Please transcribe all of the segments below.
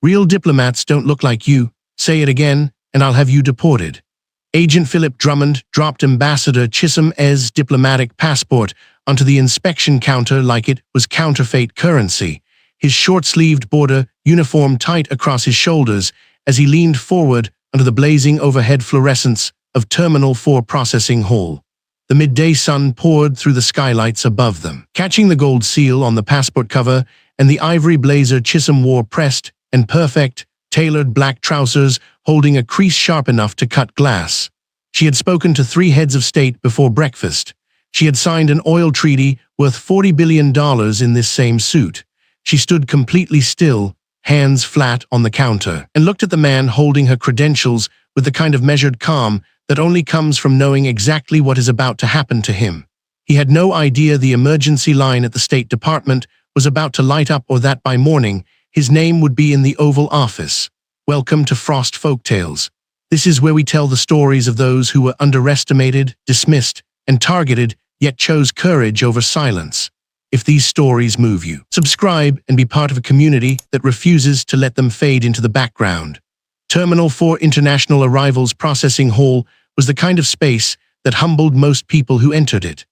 Real diplomats don't look like you. Say it again, and I'll have you deported. Agent Philip Drummond dropped Ambassador Chisom Eze's diplomatic passport onto the inspection counter like it was counterfeit currency, his short-sleeved border uniform tight across his shoulders as he leaned forward under the blazing overhead fluorescence of Terminal 4 Processing Hall. The midday sun poured through the skylights above them, catching the gold seal on the passport cover and the ivory blazer Chisom wore pressed and perfect, tailored black trousers holding a crease sharp enough to cut glass. She had spoken to 3 heads of state before breakfast. She had signed an oil treaty worth $40 billion in this same suit. She stood completely still, hands flat on the counter, and looked at the man holding her credentials with the kind of measured calm that only comes from knowing exactly what is about to happen to him. He had no idea the emergency line at the State Department was about to light up or that by morning his name would be in the Oval Office. Welcome to Frost Folktales. This is where we tell the stories of those who were underestimated, dismissed, and targeted, yet chose courage over silence. If these stories move you, subscribe and be part of a community that refuses to let them fade into the background. Terminal 4 International Arrivals Processing Hall was the kind of space that humbled most people who entered it.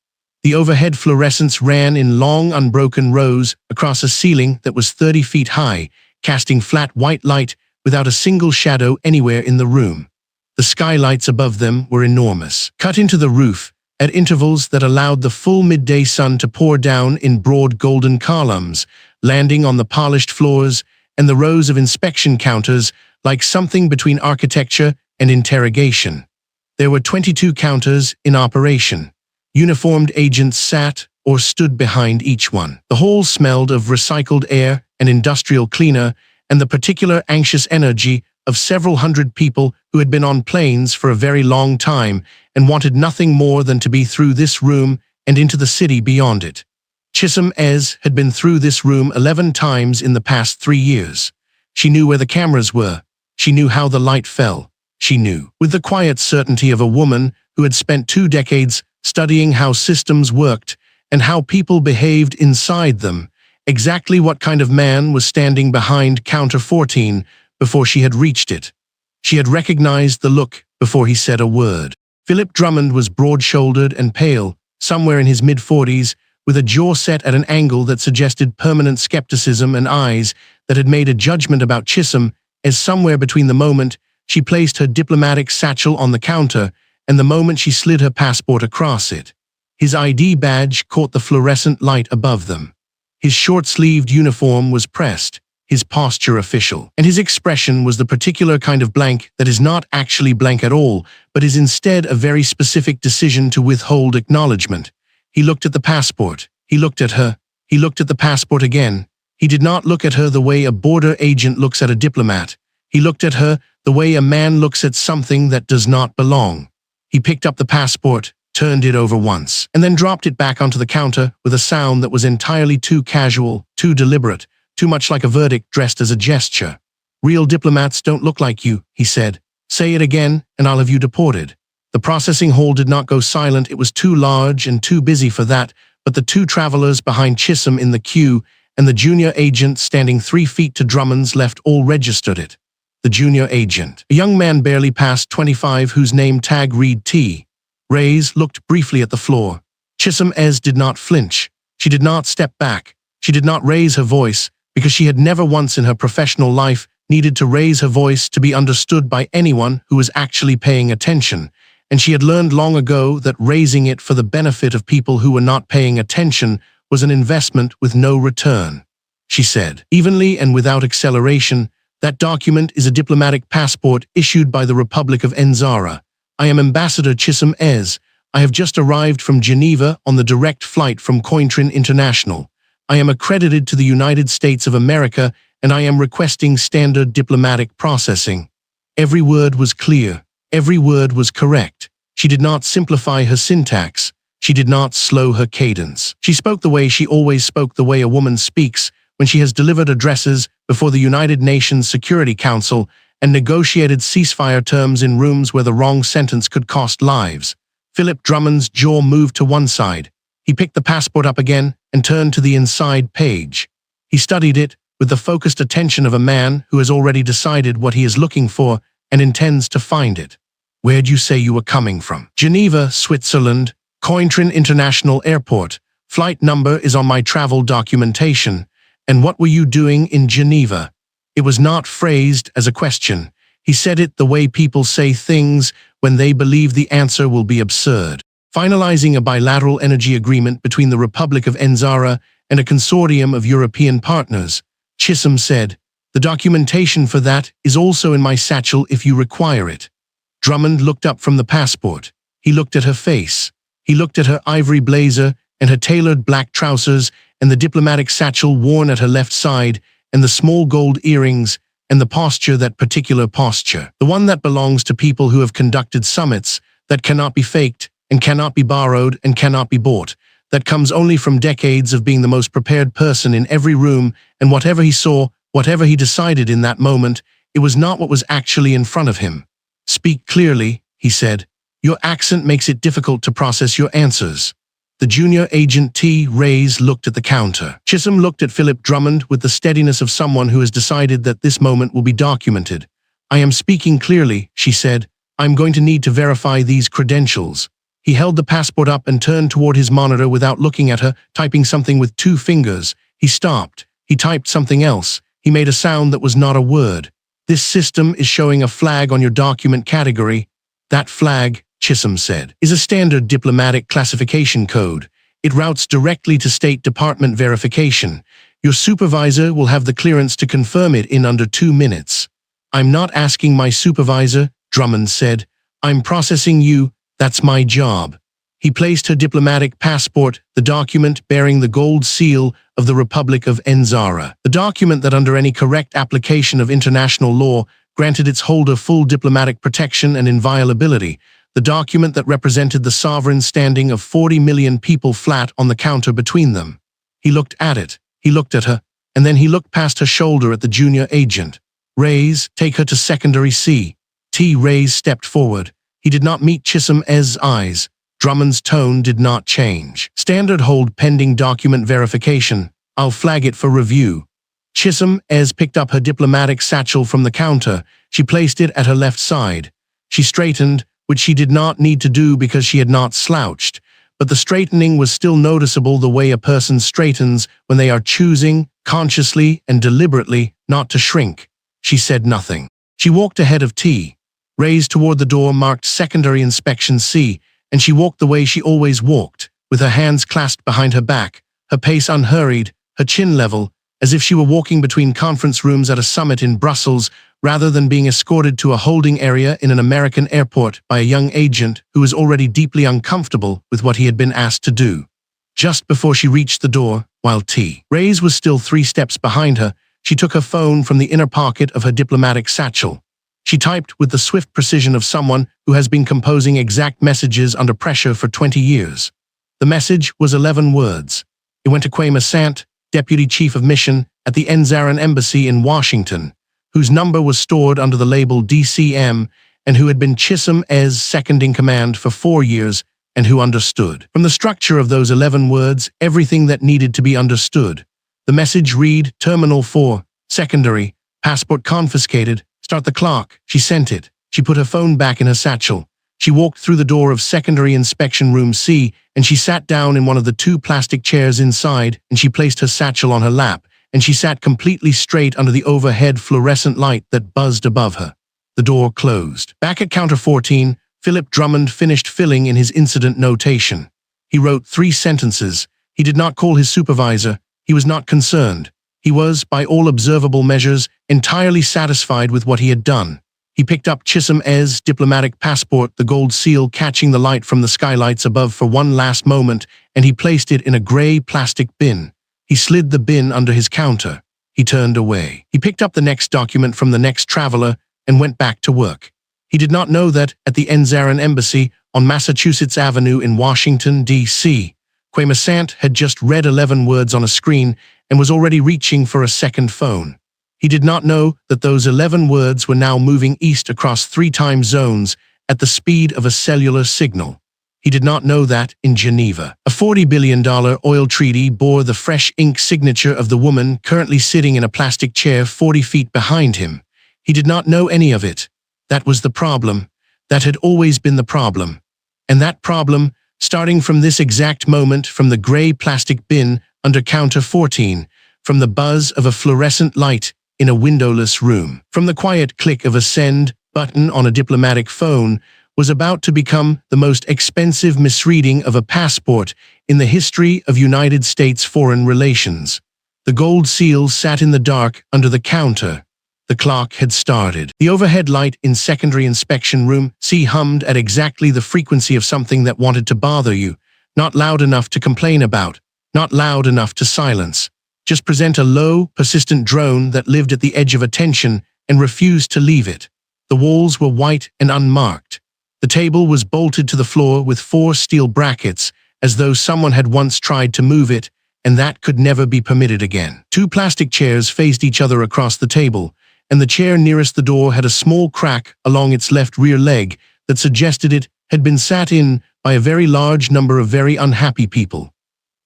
The overhead fluorescence ran in long, unbroken rows across a ceiling that was 30 feet high, casting flat white light without a single shadow anywhere in the room. The skylights above them were enormous, cut into the roof at intervals that allowed the full midday sun to pour down in broad golden columns, landing on the polished floors and the rows of inspection counters like something between architecture and interrogation. There were 22 counters in operation. Uniformed agents sat or stood behind each one. The hall smelled of recycled air and industrial cleaner and the particular anxious energy of several hundred people who had been on planes for a very long time and wanted nothing more than to be through this room and into the city beyond it. Chisom Eze had been through this room 11 times in the past 3 years. She knew where the cameras were. She knew how the light fell. She knew, with the quiet certainty of a woman who had spent 2 decades studying how systems worked and how people behaved inside them, exactly what kind of man was standing behind counter 14 before she had reached it. She had recognized the look before he said a word. Philip Drummond was broad-shouldered and pale, somewhere in his mid-40s, with a jaw set at an angle that suggested permanent skepticism and eyes that had made a judgment about Chisom as somewhere between the moment she placed her diplomatic satchel on the counter and the moment she slid her passport across it. His ID badge caught the fluorescent light above them. His short-sleeved uniform was pressed, his posture official, and his expression was the particular kind of blank that is not actually blank at all, but is instead a very specific decision to withhold acknowledgement. He looked at the passport. He looked at her. He looked at the passport again. He did not look at her the way a border agent looks at a diplomat. He looked at her the way a man looks at something that does not belong. He picked up the passport, turned it over once, and then dropped it back onto the counter with a sound that was entirely too casual, too deliberate, too much like a verdict dressed as a gesture. Real diplomats don't look like you, he said. Say it again, and I'll have you deported. The processing hall did not go silent. It was too large and too busy for that, but the 2 travelers behind Chisom in the queue and the junior agent standing 3 feet to Drummond's left all registered it. The junior agent, a young man barely past 25 whose name tag read T. Reyes, looked briefly at the floor. Chisom Eze did not flinch. She did not step back. She did not raise her voice, because she had never once in her professional life needed to raise her voice to be understood by anyone who was actually paying attention, and she had learned long ago that raising it for the benefit of people who were not paying attention was an investment with no return. She said, evenly and without acceleration, "That document is a diplomatic passport issued by the Republic of Enzara. I am Ambassador Chisom Eze. I have just arrived from Geneva on the direct flight from Cointrin International. I am accredited to the United States of America, and I am requesting standard diplomatic processing." Every word was clear. Every word was correct. She did not simplify her syntax. She did not slow her cadence. She spoke the way she always spoke, the way a woman speaks when she has delivered addresses before the United Nations Security Council and negotiated ceasefire terms in rooms where the wrong sentence could cost lives. Philip Drummond's jaw moved to one side. He picked the passport up again and turned to the inside page. He studied it, with the focused attention of a man who has already decided what he is looking for and intends to find it. Where'd you say you were coming from? Geneva, Switzerland, Cointrin International Airport. Flight number is on my travel documentation. And what were you doing in Geneva? It was not phrased as a question. He said it the way people say things when they believe the answer will be absurd. Finalizing a bilateral energy agreement between the Republic of Enzara and a consortium of European partners, Chisom said, "The documentation for that is also in my satchel if you require it." Drummond looked up from the passport. He looked at her face. He looked at her ivory blazer and her tailored black trousers and the diplomatic satchel worn at her left side and the small gold earrings and the posture, that particular posture, the one that belongs to people who have conducted summits, that cannot be faked and cannot be borrowed and cannot be bought, that comes only from decades of being the most prepared person in every room, and whatever he saw, whatever he decided in that moment, it was not what was actually in front of him. "Speak clearly," he said. "Your accent makes it difficult to process your answers." The junior agent T. Eze looked at the counter. Chisom looked at Philip Drummond with the steadiness of someone who has decided that this moment will be documented. "I am speaking clearly," she said. "I'm going to need to verify these credentials." He held the passport up and turned toward his monitor without looking at her, typing something with 2 fingers. He stopped. He typed something else. He made a sound that was not a word. "This system is showing a flag on your document category." "That flag," Chisom said, "is a standard diplomatic classification code. It routes directly to State Department verification. Your supervisor will have the clearance to confirm it in under 2 minutes. "I'm not asking my supervisor," Drummond said. "I'm processing you. That's my job." He placed her diplomatic passport, the document bearing the gold seal of the Republic of Enzara, the document that under any correct application of international law granted its holder full diplomatic protection and inviolability, the document that represented the sovereign standing of 40 million people flat on the counter between them. He looked at it, he looked at her, and then he looked past her shoulder at the junior agent. "Eze, take her to Secondary C." T. Eze stepped forward. He did not meet Chisom Eze's eyes. Drummond's tone did not change. "Standard hold pending document verification. I'll flag it for review." Chisom Eze picked up her diplomatic satchel from the counter. She placed it at her left side. She straightened, which she did not need to do because she had not slouched, but the straightening was still noticeable the way a person straightens when they are choosing, consciously and deliberately, not to shrink. She said nothing. She walked ahead of T. Eze toward the door marked Secondary Inspection C, and she walked the way she always walked, with her hands clasped behind her back, her pace unhurried, her chin level, as if she were walking between conference rooms at a summit in Brussels rather than being escorted to a holding area in an American airport by a young agent who was already deeply uncomfortable with what he had been asked to do. Just before she reached the door, while T. Eze was still 3 steps behind her, she took her phone from the inner pocket of her diplomatic satchel. She typed with the swift precision of someone who has been composing exact messages under pressure for 20 years. The message was 11 words. It went to Chisom Eze, Deputy Chief of Mission at the Enzaran Embassy in Washington, whose number was stored under the label DCM and who had been Chisom Eze's second-in-command for 4 years and who understood. From the structure of those 11 words, everything that needed to be understood. The message read, "Terminal 4, Secondary, passport confiscated, start the clock." She sent it. She put her phone back in her satchel. She walked through the door of Secondary Inspection Room C, and she sat down in one of the 2 plastic chairs inside, and she placed her satchel on her lap, and she sat completely straight under the overhead fluorescent light that buzzed above her. The door closed. Back at counter 14, Philip Drummond finished filling in his incident notation. He wrote 3 sentences. He did not call his supervisor. He was not concerned. He was, by all observable measures, entirely satisfied with what he had done. He picked up Chisom Eze's diplomatic passport, the gold seal catching the light from the skylights above for one last moment, and he placed it in a gray plastic bin. He slid the bin under his counter. He turned away. He picked up the next document from the next traveler and went back to work. He did not know that, at the Enzaran Embassy on Massachusetts Avenue in Washington, D.C., Chisom Eze had just read 11 words on a screen and was already reaching for a second phone. He did not know that those 11 words were now moving east across 3 time zones at the speed of a cellular signal. He did not know that, in Geneva, a $40 billion oil treaty bore the fresh ink signature of the woman currently sitting in a plastic chair 40 feet behind him. He did not know any of it. That was the problem. That had always been the problem. And that problem, starting from this exact moment, from the gray plastic bin under counter 14, from the buzz of a fluorescent light in a windowless room, from the quiet click of a send button on a diplomatic phone, was about to become the most expensive misreading of a passport in the history of United States foreign relations. The gold seal sat in the dark under the counter. The clock had started. The overhead light in secondary inspection room C hummed at exactly the frequency of something that wanted to bother you, not loud enough to complain about, not loud enough to silence. Just present a low, persistent drone that lived at the edge of attention and refused to leave it. The walls were white and unmarked. The table was bolted to the floor with 4 steel brackets, as though someone had once tried to move it, and that could never be permitted again. 2 plastic chairs faced each other across the table, and the chair nearest the door had a small crack along its left rear leg that suggested it had been sat in by a very large number of very unhappy people.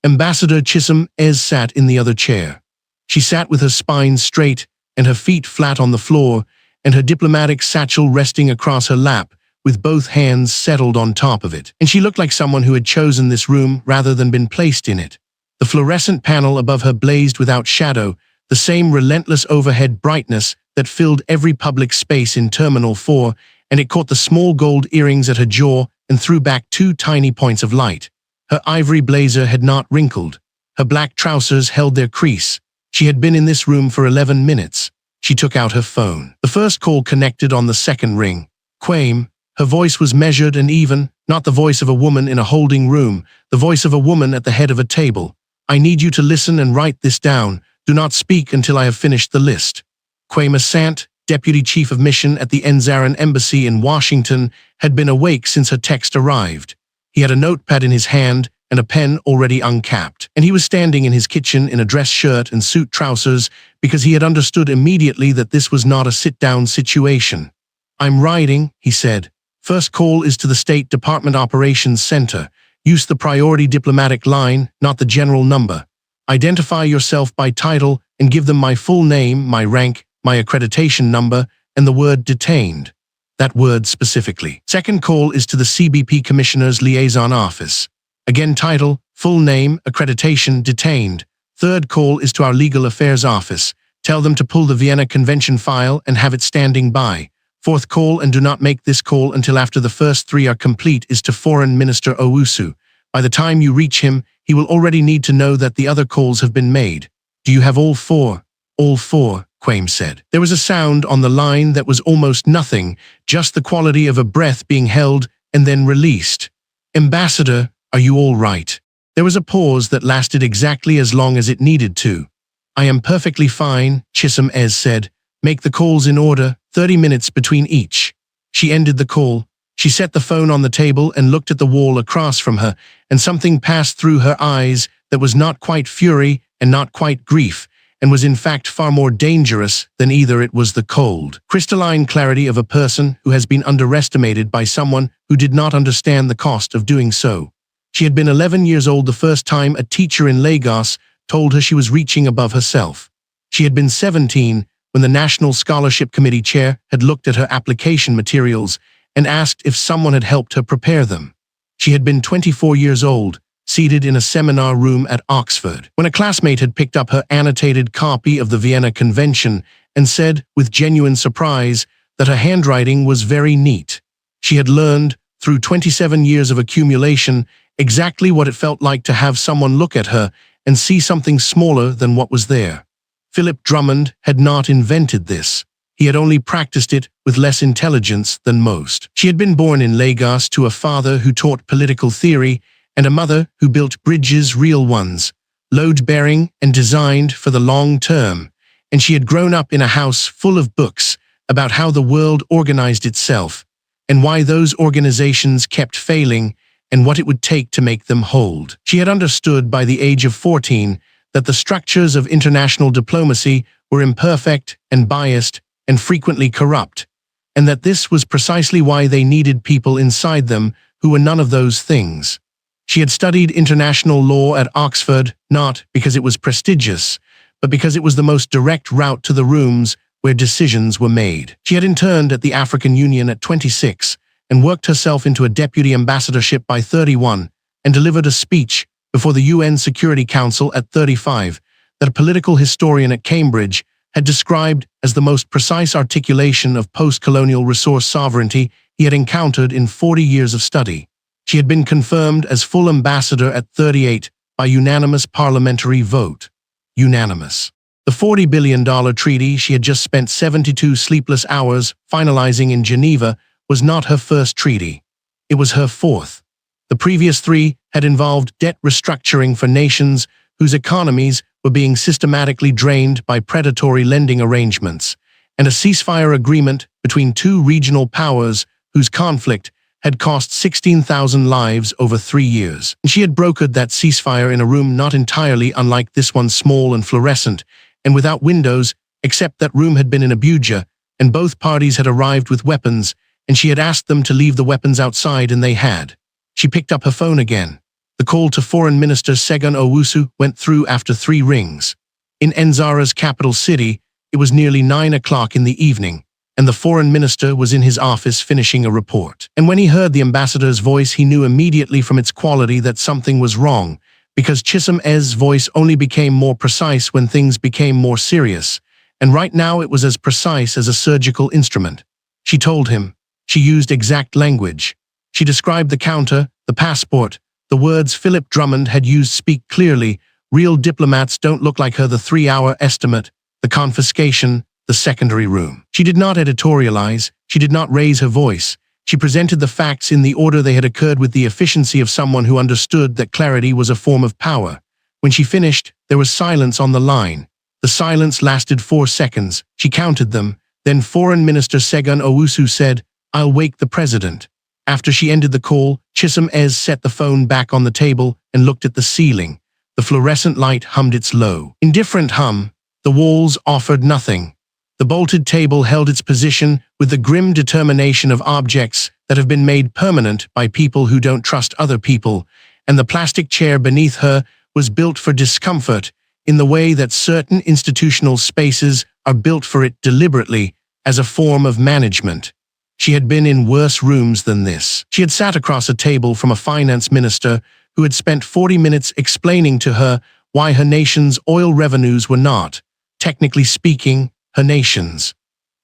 Ambassador Chisom Eze sat in the other chair. She sat with her spine straight and her feet flat on the floor, and her diplomatic satchel resting across her lap, with both hands settled on top of it. And she looked like someone who had chosen this room rather than been placed in it. The fluorescent panel above her blazed without shadow, the same relentless overhead brightness that filled every public space in Terminal 4, and it caught the small gold earrings at her jaw and threw back 2 tiny points of light. Her ivory blazer had not wrinkled. Her black trousers held their crease. She had been in this room for 11 minutes. She took out her phone. The first call connected on the second ring. Quame. Her voice was measured and even, not the voice of a woman in a holding room, the voice of a woman at the head of a table. I need you to listen and write this down. Do not speak until I have finished the list. Quame Sant, Deputy Chief of Mission at the Enzaran Embassy in Washington, had been awake since her text arrived. He had a notepad in his hand and a pen already uncapped, and he was standing in his kitchen in a dress shirt and suit trousers because he had understood immediately that this was not a sit-down situation. I'm writing, he said. First call is to the State Department Operations Center. Use the priority diplomatic line, not the general number. Identify yourself by title and give them my full name, my rank, my accreditation number, and the word detained. That word specifically. Second call is to the CBP Commissioner's Liaison Office. Again, title, full name, accreditation, detained. Third call is to our Legal Affairs Office. Tell them to pull the Vienna Convention file and have it standing by. Fourth call, and do not make this call until after the first 3 are complete, is to Foreign Minister Owusu. By the time you reach him, he will already need to know that the other calls have been made. Do you have all 4? All 4, Quame said. There was a sound on the line that was almost nothing, just the quality of a breath being held and then released. Ambassador, are you all right? There was a pause that lasted exactly as long as it needed to. I am perfectly fine, Chisom Eze said. Make the calls in order, 30 minutes between each. She ended the call. She set the phone on the table and looked at the wall across from her, and something passed through her eyes that was not quite fury and not quite grief, and was in fact far more dangerous than either. It was the cold, crystalline clarity of a person who has been underestimated by someone who did not understand the cost of doing so. She had been 11 years old the first time a teacher in Lagos told her she was reaching above herself. She had been 17 when the National Scholarship Committee chair had looked at her application materials and asked if someone had helped her prepare them. She had been 24 years old, seated in a seminar room at Oxford, when a classmate had picked up her annotated copy of the Vienna Convention and said, with genuine surprise, that her handwriting was very neat. She had learned, through 27 years of accumulation, exactly what it felt like to have someone look at her and see something smaller than what was there. Philip Drummond had not invented this. He had only practiced it with less intelligence than most. She had been born in Lagos to a father who taught political theory and a mother who built bridges, real ones, load-bearing and designed for the long term, and she had grown up in a house full of books about how the world organized itself and why those organizations kept failing and what it would take to make them hold. She had understood by the age of 14 that the structures of international diplomacy were imperfect and biased and frequently corrupt, and that this was precisely why they needed people inside them who were none of those things. She had studied international law at Oxford, not because it was prestigious, but because it was the most direct route to the rooms where decisions were made. She had interned at the African Union at 26 and worked herself into a deputy ambassadorship by 31 and delivered a speech before the UN Security Council at 35 that a political historian at Cambridge had described as the most precise articulation of post-colonial resource sovereignty he had encountered in 40 years of study. She had been confirmed as full ambassador at 38 by unanimous parliamentary vote. Unanimous. The $40 billion treaty she had just spent 72 sleepless hours finalizing in Geneva was not her first treaty. It was her fourth. The previous three had involved debt restructuring for nations whose economies were being systematically drained by predatory lending arrangements, and a ceasefire agreement between two regional powers whose conflict had cost 16,000 lives over 3 years. She had brokered that ceasefire in a room not entirely unlike this one, small and fluorescent, and without windows, except that room had been in Abuja, and both parties had arrived with weapons, and she had asked them to leave the weapons outside, and they had. She picked up her phone again. The call to Foreign Minister Segun Owusu went through after 3 rings. In Nzara's capital city, it was nearly 9 o'clock in the evening, and the foreign minister was in his office finishing a report. And when he heard the ambassador's voice, he knew immediately from its quality that something was wrong, because Chisom Eze's voice only became more precise when things became more serious, and right now it was as precise as a surgical instrument. She told him. She used exact language. She described the counter, the passport, the words Philip Drummond had used speak clearly. Real diplomats don't look like her. The 3-hour estimate, the confiscation, the secondary room. She did not editorialize. She did not raise her voice. She presented the facts in the order they had occurred with the efficiency of someone who understood that clarity was a form of power. When she finished, there was silence on the line. The silence lasted 4 seconds. She counted them. Then Foreign Minister Segun Owusu said, "I'll wake the president." After she ended the call, Chisom Eze set the phone back on the table and looked at the ceiling. The fluorescent light hummed its low, indifferent hum. The walls offered nothing. The bolted table held its position with the grim determination of objects that have been made permanent by people who don't trust other people, and the plastic chair beneath her was built for discomfort in the way that certain institutional spaces are built for it deliberately as a form of management. She had been in worse rooms than this. She had sat across a table from a finance minister who had spent 40 minutes explaining to her why her nation's oil revenues were not, technically speaking, her nation's.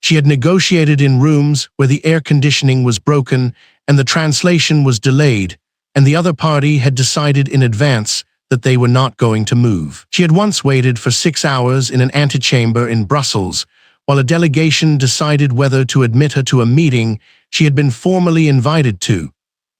She had negotiated in rooms where the air conditioning was broken and the translation was delayed, and the other party had decided in advance that they were not going to move. She had once waited for 6 hours in an antechamber in Brussels, while a delegation decided whether to admit her to a meeting she had been formally invited to,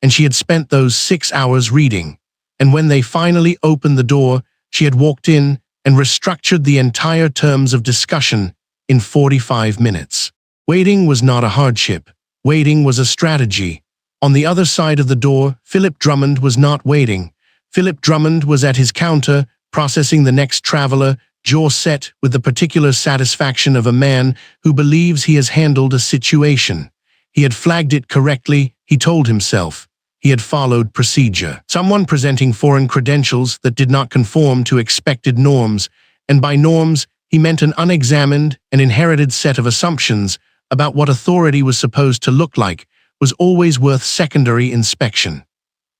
and she had spent those 6 hours reading. And when they finally opened the door, she had walked in and restructured the entire terms of discussion in 45 minutes. Waiting was not a hardship. Waiting was a strategy. On the other side of the door, Philip Drummond was not waiting. Philip Drummond was at his counter, processing the next traveler, jaw set with the particular satisfaction of a man who believes he has handled a situation. He had flagged it correctly, he told himself. He had followed procedure. Someone presenting foreign credentials that did not conform to expected norms, and by norms, he meant an unexamined and inherited set of assumptions about what authority was supposed to look like, was always worth secondary inspection.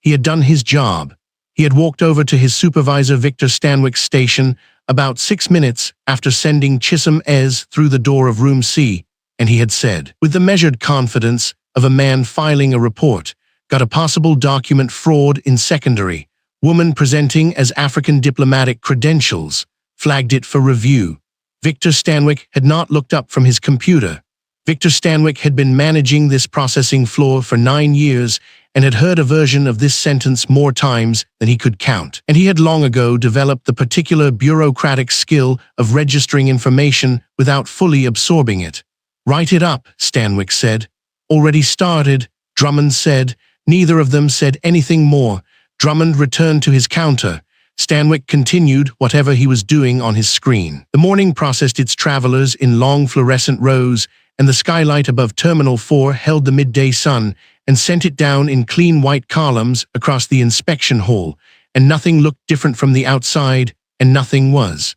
He had done his job. He had walked over to his supervisor Victor Stanwyck's station about 6 minutes after sending Chisom Eze through the door of room C, and he had said, with the measured confidence of a man filing a report, got a possible document fraud in secondary, woman presenting as African diplomatic credentials, flagged it for review. Victor Stanwyck had not looked up from his computer. Victor Stanwyck had been managing this processing floor for 9 years and had heard a version of this sentence more times than he could count. And he had long ago developed the particular bureaucratic skill of registering information without fully absorbing it. Write it up, Stanwyck said. Already started, Drummond said. Neither of them said anything more. Drummond returned to his counter. Stanwyck continued whatever he was doing on his screen. The morning processed its travelers in long fluorescent rows, and the skylight above Terminal 4 held the midday sun and sent it down in clean white columns across the inspection hall, and nothing looked different from the outside, and nothing was.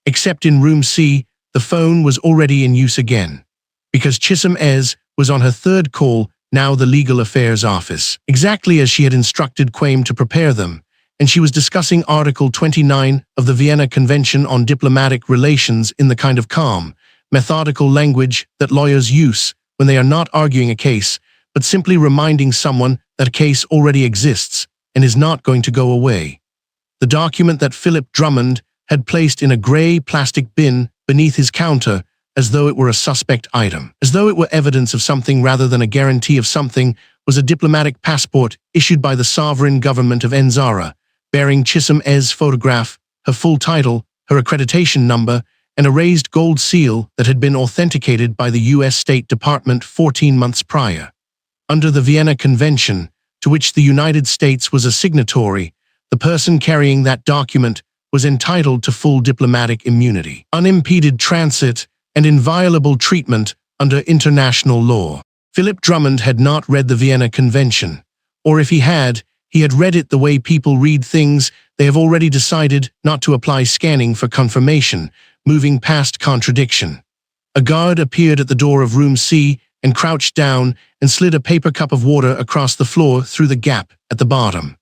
Except in room C, the phone was already in use again. Because Chisom Eze was on her third call, now the Legal Affairs Office, exactly as she had instructed Quaim to prepare them, and she was discussing Article 29 of the Vienna Convention on Diplomatic Relations in the kind of calm, methodical language that lawyers use when they are not arguing a case, but simply reminding someone that a case already exists and is not going to go away. The document that Philip Drummond had placed in a gray plastic bin beneath his counter, as though it were a suspect item, as though it were evidence of something rather than a guarantee of something, was a diplomatic passport issued by the sovereign government of Nzara, bearing Chisom Eze's photograph, her full title, her accreditation number, and a raised gold seal that had been authenticated by the U.S. State Department 14 months prior. Under the Vienna Convention, to which the United States was a signatory, the person carrying that document was entitled to full diplomatic immunity, unimpeded transit, and inviolable treatment under international law. Philip Drummond had not read the Vienna Convention, or if he had read it the way people read things. They have already decided not to apply scanning for confirmation, moving past contradiction. A guard appeared at the door of room C and crouched down and slid a paper cup of water across the floor through the gap at the bottom.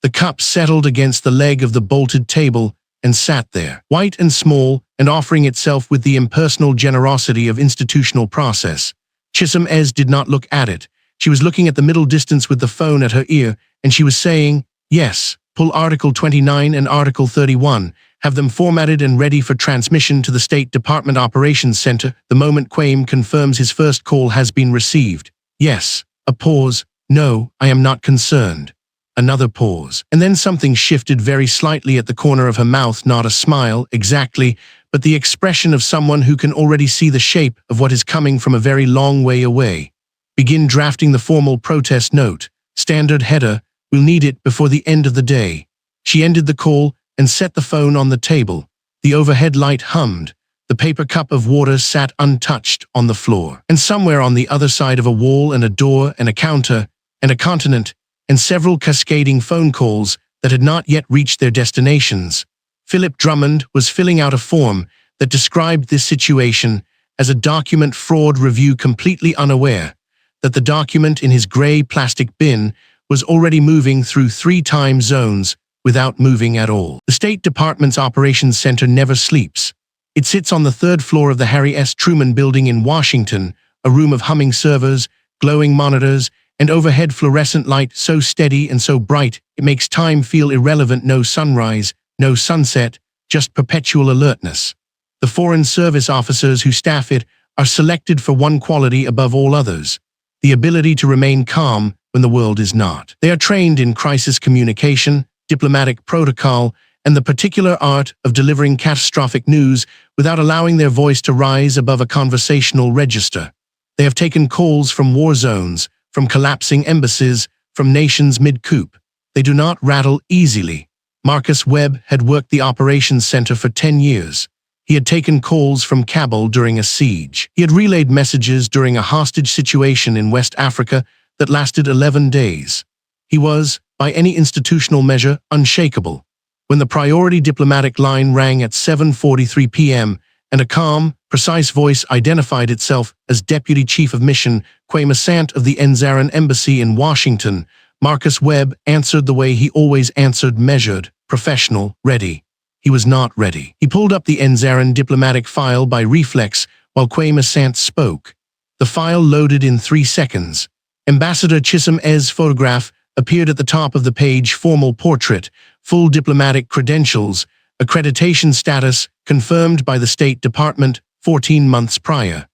The cup settled against the leg of the bolted table and sat there, white and small, and offering itself with the impersonal generosity of institutional process. Chisom Eze did not look at it. She was looking at the middle distance with the phone at her ear, and she was saying, "Yes, pull Article 29 and Article 31, have them formatted and ready for transmission to the State Department Operations Center the moment Quaim confirms his first call has been received." Yes. A pause. "No, I am not concerned." Another pause. And then something shifted very slightly at the corner of her mouth, not a smile, exactly, but the expression of someone who can already see the shape of what is coming from a very long way away. "Begin drafting the formal protest note. Standard header. We'll need it before the end of the day." She ended the call and set the phone on the table. The overhead light hummed. The paper cup of water sat untouched on the floor. And somewhere on the other side of a wall and a door and a counter and a continent and several cascading phone calls that had not yet reached their destinations, Philip Drummond was filling out a form that described this situation as a document fraud review, completely unaware that the document in his gray plastic bin was already moving through 3 time zones without moving at all. The State Department's Operations Center never sleeps. It sits on the 3rd floor of the Harry S. Truman Building in Washington, a room of humming servers, glowing monitors, and overhead fluorescent light so steady and so bright it makes time feel irrelevant. No sunrise, no sunset, just perpetual alertness. The Foreign Service officers who staff it are selected for one quality above all others: the ability to remain calm when the world is not. They are trained in crisis communication, diplomatic protocol, and the particular art of delivering catastrophic news without allowing their voice to rise above a conversational register. They have taken calls from war zones, from collapsing embassies, from nations mid-coup. They do not rattle easily. Marcus Webb had worked the operations center for 10 years. He had taken calls from Kabul during a siege. He had relayed messages during a hostage situation in West Africa that lasted 11 days. He was, by any institutional measure, unshakable. When the priority diplomatic line rang at 7:43 p.m., and a calm, precise voice identified itself as Deputy Chief of Mission Quaim Eze of the Nzaran Embassy in Washington, Marcus Webb answered the way he always answered: measured, professional, ready. He was not ready. He pulled up the Nzaran diplomatic file by reflex while Quaim Eze spoke. The file loaded in 3 seconds. Ambassador Chisom Eze's photograph appeared at the top of the page: formal portrait, full diplomatic credentials, accreditation status confirmed by the State Department 14 months prior.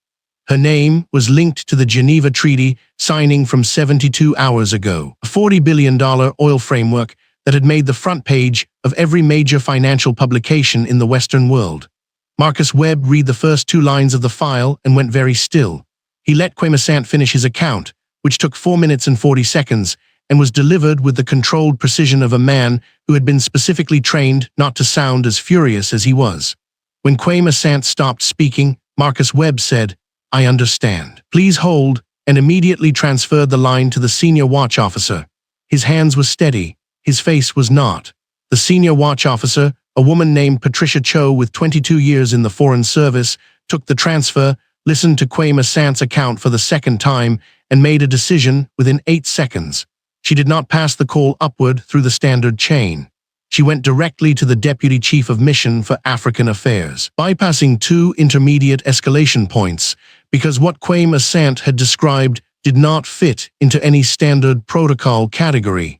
Her name was linked to the Geneva Treaty signing from 72 hours ago, a $40 billion oil framework that had made the front page of every major financial publication in the Western world. Marcus Webb read the first 2 lines of the file and went very still. He let Quaim Eze finish his account, which took 4 minutes and 40 seconds, and was delivered with the controlled precision of a man who had been specifically trained not to sound as furious as he was. When Quaim Eze stopped speaking, Marcus Webb said, "I understand. Please hold," and immediately transferred the line to the senior watch officer. His hands were steady, his face was not. The senior watch officer, a woman named Patricia Cho with 22 years in the Foreign Service, took the transfer, listened to Chisom Eze's account for the second time, and made a decision within 8 seconds. She did not pass the call upward through the standard chain. She went directly to the Deputy Chief of Mission for African Affairs, bypassing 2 intermediate escalation points, because what Chisom Eze had described did not fit into any standard protocol category.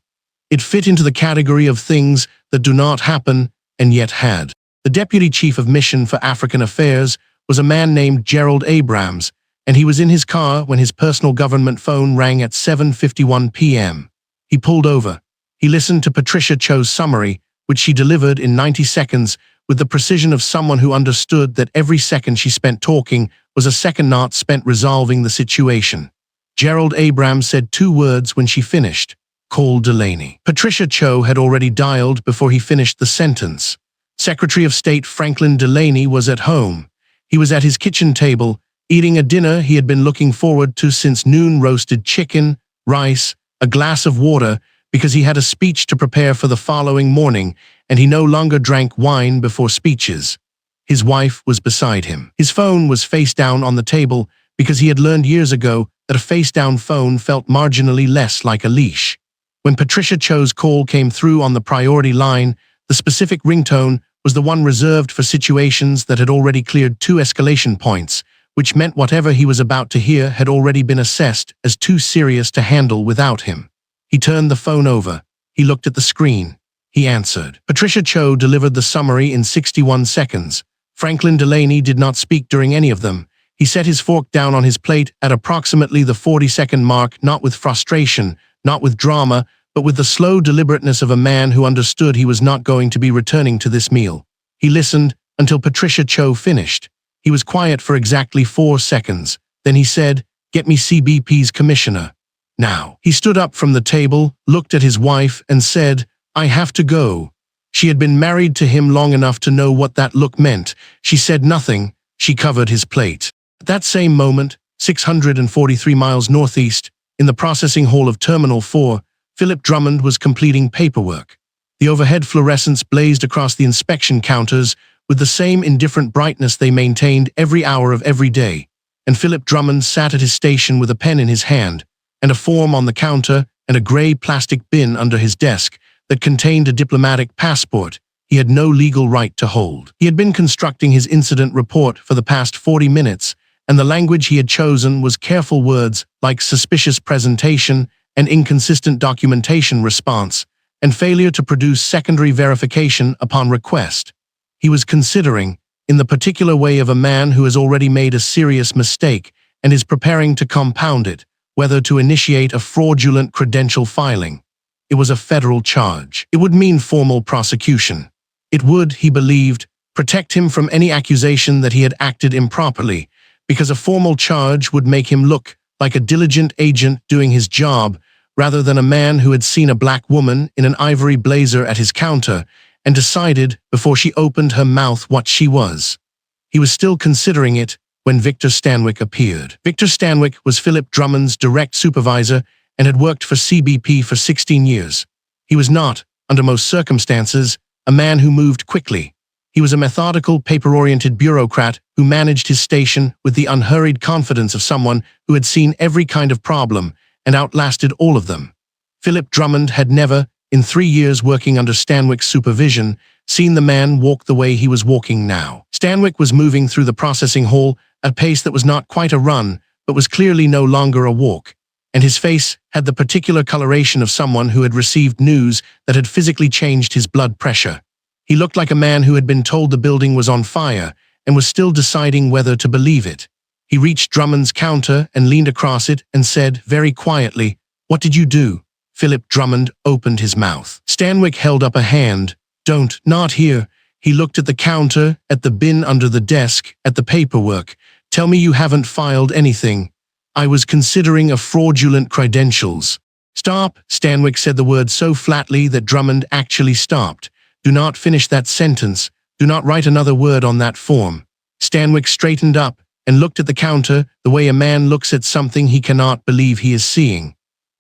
It fit into the category of things that do not happen and yet had. The Deputy Chief of Mission for African Affairs was a man named Gerald Abrams, and he was in his car when his personal government phone rang at 7:51 p.m. He pulled over. He listened to Patricia Cho's summary, which she delivered in 90 seconds with the precision of someone who understood that every second she spent talking was a second not spent resolving the situation. Gerald Abrams said 2 words when she finished. Call Delaney. Patricia Cho had already dialed before he finished the sentence. Secretary of State Franklin Delaney was at home. He was at his kitchen table, eating a dinner he had been looking forward to since noon: roasted chicken, rice, a glass of water, because he had a speech to prepare for the following morning, and he no longer drank wine before speeches. His wife was beside him. His phone was face down on the table because he had learned years ago that a face-down phone felt marginally less like a leash. When Patricia Cho's call came through on the priority line, the specific ringtone was the one reserved for situations that had already cleared 2 escalation points, which meant whatever he was about to hear had already been assessed as too serious to handle without him. He turned the phone over. He looked at the screen. He answered. Patricia Cho delivered the summary in 61 seconds. Franklin Delaney did not speak during any of them. He set his fork down on his plate at approximately the 40-second mark, not with frustration, not with drama, but with the slow deliberateness of a man who understood he was not going to be returning to this meal. He listened until Patricia Cho finished. He was quiet for exactly 4 seconds. Then he said, "Get me CBP's commissioner. Now." He stood up from the table, looked at his wife, and said, "I have to go." She had been married to him long enough to know what that look meant. She said nothing. She covered his plate. At that same moment, 643 miles northeast, in the processing hall of Terminal 4, Philip Drummond was completing paperwork. The overhead fluorescents blazed across the inspection counters with the same indifferent brightness they maintained every hour of every day, and Philip Drummond sat at his station with a pen in his hand, and a form on the counter, and a gray plastic bin under his desk that contained a diplomatic passport he had no legal right to hold. He had been constructing his incident report for the past 40 minutes, and the language he had chosen was careful words like suspicious presentation and inconsistent documentation response, and failure to produce secondary verification upon request. He was considering, in the particular way of a man who has already made a serious mistake and is preparing to compound it, whether to initiate a fraudulent credential filing. It was a federal charge. It would mean formal prosecution. It would, he believed, protect him from any accusation that he had acted improperly, because a formal charge would make him look like a diligent agent doing his job, rather than a man who had seen a black woman in an ivory blazer at his counter and decided before she opened her mouth what she was. He was still considering it when Victor Stanwyck appeared. Victor Stanwyck was Philip Drummond's direct supervisor and had worked for CBP for 16 years. He was not, under most circumstances, a man who moved quickly. He was a methodical, paper-oriented bureaucrat who managed his station with the unhurried confidence of someone who had seen every kind of problem and outlasted all of them. Philip Drummond had never, in 3 years working under Stanwyck's supervision, seen the man walk the way he was walking now. Stanwyck was moving through the processing hall at a pace that was not quite a run, but was clearly no longer a walk, and his face had the particular coloration of someone who had received news that had physically changed his blood pressure. He looked like a man who had been told the building was on fire and was still deciding whether to believe it. He reached Drummond's counter and leaned across it and said very quietly, "What did you do?" Philip Drummond opened his mouth. Stanwyck held up a hand. "Don't, not here." He looked at the counter, at the bin under the desk, at the paperwork. "Tell me you haven't filed anything." "I was considering a fraudulent credentials." "Stop," Stanwyck said the word so flatly that Drummond actually stopped. "Do not finish that sentence. Do not write another word on that form." Stanwyck straightened up and looked at the counter the way a man looks at something he cannot believe he is seeing.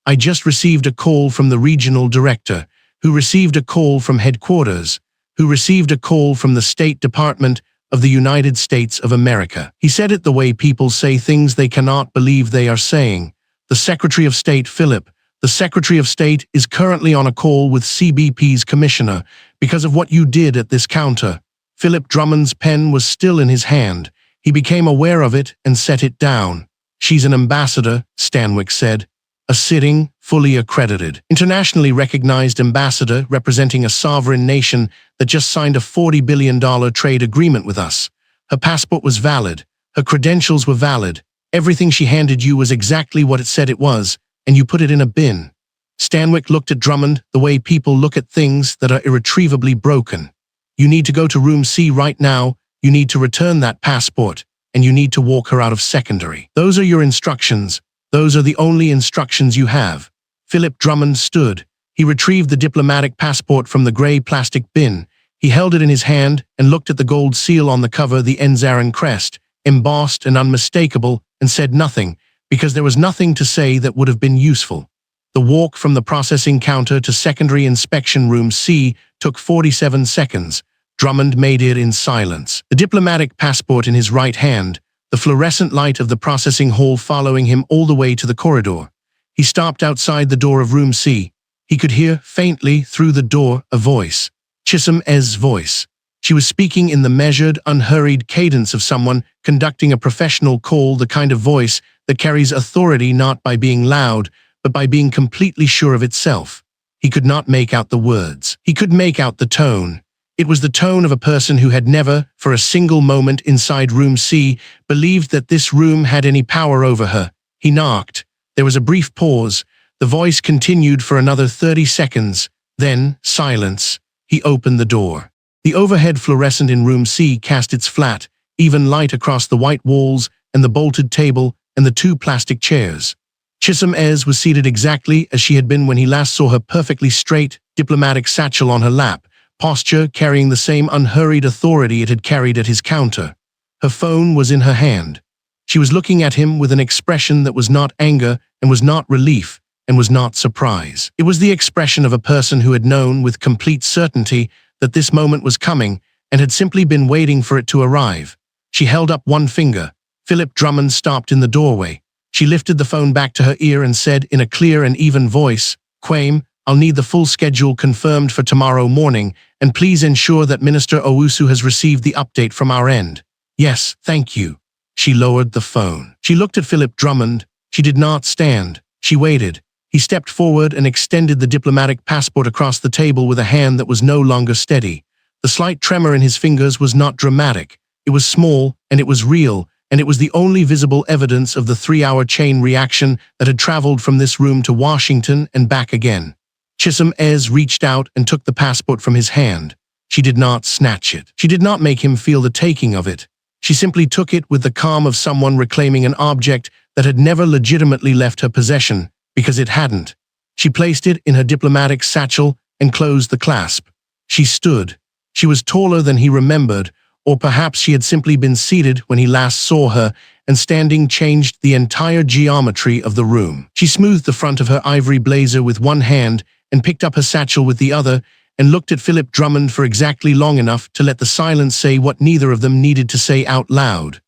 I just received a call from the regional director, who received a call from headquarters, who received a call from the State Department of the United States of America. He said it the way people say things they cannot believe they are saying. The Secretary of State, Philip, the Secretary of State is currently on a call with CBP's commissioner because of what you did at this counter. Philip Drummond's pen was still in his hand. He became aware of it and set it down. She's an ambassador, Stanwyck said. A sitting, fully accredited, internationally recognized ambassador representing a sovereign nation that just signed a $40 billion trade agreement with us. Her passport was valid. Her credentials were valid. Everything she handed you was exactly what it said it was, and you put it in a bin. Stanwyck looked at Drummond the way people look at things that are irretrievably broken. You need to go to room C right now. You need to return that passport, and you need to walk her out of secondary. Those are your instructions. Those are the only instructions you have. Philip Drummond stood. He retrieved the diplomatic passport from the gray plastic bin. He held it in his hand and looked at the gold seal on the cover, the Enzaran crest, embossed and unmistakable, and said nothing, because there was nothing to say that would have been useful. The walk from the processing counter to secondary inspection room C took 47 seconds. Drummond made it in silence. The diplomatic passport in his right hand, the fluorescent light of the processing hall following him all the way to the corridor. He stopped outside the door of room C. He could hear, faintly, through the door, a voice. Chisom Eze's voice. She was speaking in the measured, unhurried cadence of someone conducting a professional call, the kind of voice that carries authority not by being loud, but by being completely sure of itself. He could not make out the words. He could make out the tone. It was the tone of a person who had never, for a single moment inside room C, believed that this room had any power over her. He knocked. There was a brief pause. The voice continued for another 30 seconds. Then, silence. He opened the door. The overhead fluorescent in room C cast its flat, even light across the white walls and the bolted table and the two plastic chairs. Chisom Eze was seated exactly as she had been when he last saw her, perfectly straight, diplomatic satchel on her lap, posture carrying the same unhurried authority it had carried at his counter. Her phone was in her hand. She was looking at him with an expression that was not anger and was not relief and was not surprise. It was the expression of a person who had known with complete certainty that this moment was coming and had simply been waiting for it to arrive. She held up one finger. Philip Drummond stopped in the doorway. She lifted the phone back to her ear and said in a clear and even voice, "Kwame, I'll need the full schedule confirmed for tomorrow morning, and please ensure that Minister Owusu has received the update from our end." "Yes, thank you." She lowered the phone. She looked at Philip Drummond. She did not stand. She waited. He stepped forward and extended the diplomatic passport across the table with a hand that was no longer steady. The slight tremor in his fingers was not dramatic. It was small, and it was real, and it was the only visible evidence of the 3-hour chain reaction that had traveled from this room to Washington and back again. Chisom Eze reached out and took the passport from his hand. She did not snatch it. She did not make him feel the taking of it. She simply took it with the calm of someone reclaiming an object that had never legitimately left her possession, because it hadn't. She placed it in her diplomatic satchel and closed the clasp. She stood. She was taller than he remembered, or perhaps she had simply been seated when he last saw her, and standing changed the entire geometry of the room. She smoothed the front of her ivory blazer with one hand and picked up her satchel with the other, and looked at Philip Drummond for exactly long enough to let the silence say what neither of them needed to say out loud.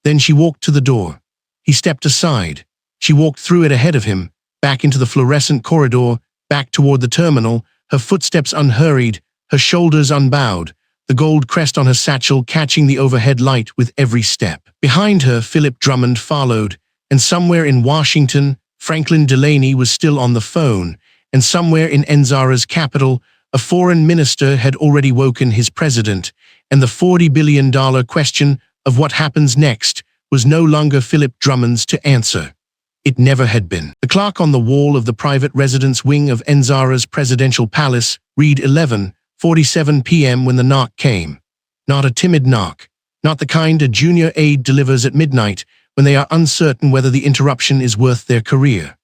Then she walked to the door. He stepped aside. She walked through it ahead of him, back into the fluorescent corridor, back toward the terminal, her footsteps unhurried, her shoulders unbowed, the gold crest on her satchel catching the overhead light with every step. Behind her, Philip Drummond followed, and somewhere in Washington, Franklin Delaney was still on the phone, and somewhere in Enzara's capital, a foreign minister had already woken his president, and the $40 billion question of what happens next was no longer Philip Drummond's to answer. It never had been. The clock on the wall of the private residence wing of Enzara's presidential palace read 11:47 p.m. when the knock came. Not a timid knock. Not the kind a junior aide delivers at midnight when they are uncertain whether the interruption is worth their career.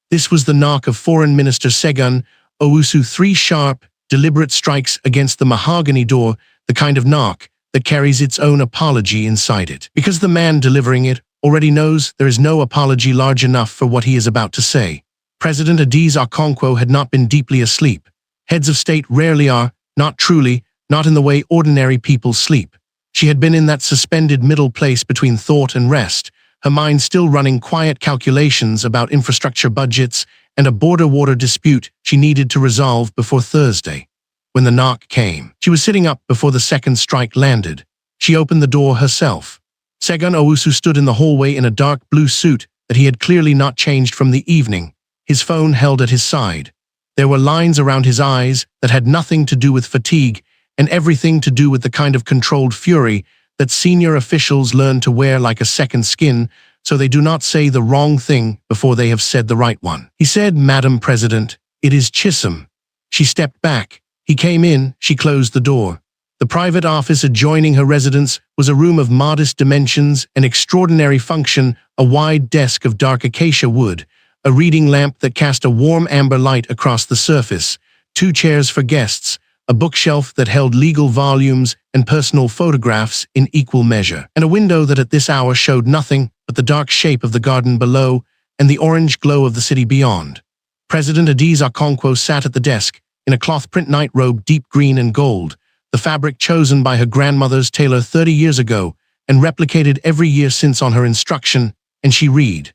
This was the knock of Foreign Minister Segun Owusu, 3 sharp, deliberate strikes against the mahogany door, the kind of knock that carries its own apology inside it. Because the man delivering it already knows there is no apology large enough for what he is about to say. President Eze had not been deeply asleep. Heads of state rarely are, not truly, not in the way ordinary people sleep. She had been in that suspended middle place between thought and rest, her mind still running quiet calculations about infrastructure budgets and a border water dispute she needed to resolve before Thursday. When the knock came, she was sitting up before the second strike landed. She opened the door herself. Segun Owusu stood in the hallway in a dark blue suit that he had clearly not changed from the evening, his phone held at his side. There were lines around his eyes that had nothing to do with fatigue and everything to do with the kind of controlled fury that senior officials learn to wear like a second skin so they do not say the wrong thing before they have said the right one. He said, "Madam President, it is Chisom." She stepped back. He came in, she closed the door. The private office adjoining her residence was a room of modest dimensions and extraordinary function, a wide desk of dark acacia wood, a reading lamp that cast a warm amber light across the surface, 2 chairs for guests, a bookshelf that held legal volumes and personal photographs in equal measure, and a window that at this hour showed nothing but the dark shape of the garden below and the orange glow of the city beyond. President Eze sat at the desk, in a cloth print nightrobe deep green and gold, the fabric chosen by her grandmother's tailor 30 years ago and replicated every year since on her instruction, and she read.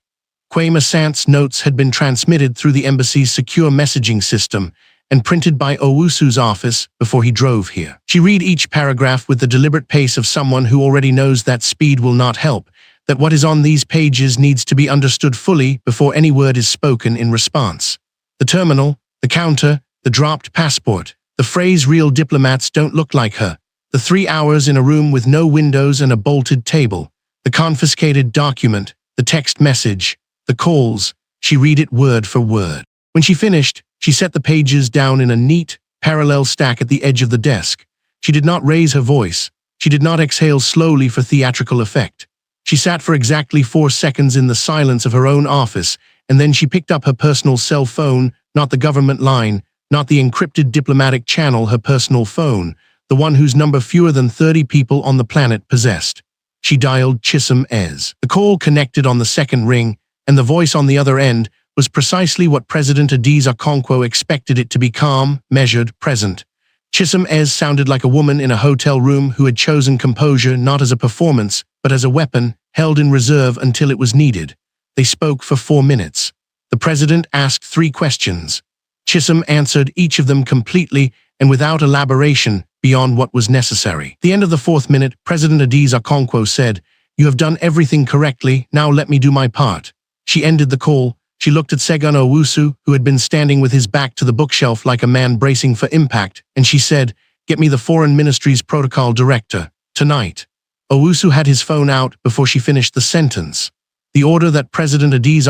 Kwame Asant's notes had been transmitted through the embassy's secure messaging system and printed by Owusu's office before he drove here. She read each paragraph with the deliberate pace of someone who already knows that speed will not help, that what is on these pages needs to be understood fully before any word is spoken in response. The terminal, the counter, the dropped passport, the phrase "real diplomats don't look like her," the 3 hours in a room with no windows and a bolted table, the confiscated document, the text message, the calls. She read it word for word. When she finished, she set the pages down in a neat, parallel stack at the edge of the desk. She did not raise her voice. She did not exhale slowly for theatrical effect. She sat for exactly 4 seconds in the silence of her own office, and then she picked up her personal cell phone, not the government line, not the encrypted diplomatic channel, her personal phone, the one whose number fewer than 30 people on the planet possessed. She dialed Chisom Eze. The call connected on the second ring, and the voice on the other end was precisely what President Eze expected it to be: calm, measured, present. Chisom Eze sounded like a woman in a hotel room who had chosen composure not as a performance, but as a weapon, held in reserve until it was needed. They spoke for 4 minutes. The president asked 3 questions. Chisom answered each of them completely and without elaboration beyond what was necessary. At the end of the 4th minute, President Eze said, "You have done everything correctly, now let me do my part." She ended the call. She looked at Segun Owusu, who had been standing with his back to the bookshelf like a man bracing for impact, and she said, "Get me the Foreign Ministry's protocol director, tonight." Owusu had his phone out before she finished the sentence. The order that President Eze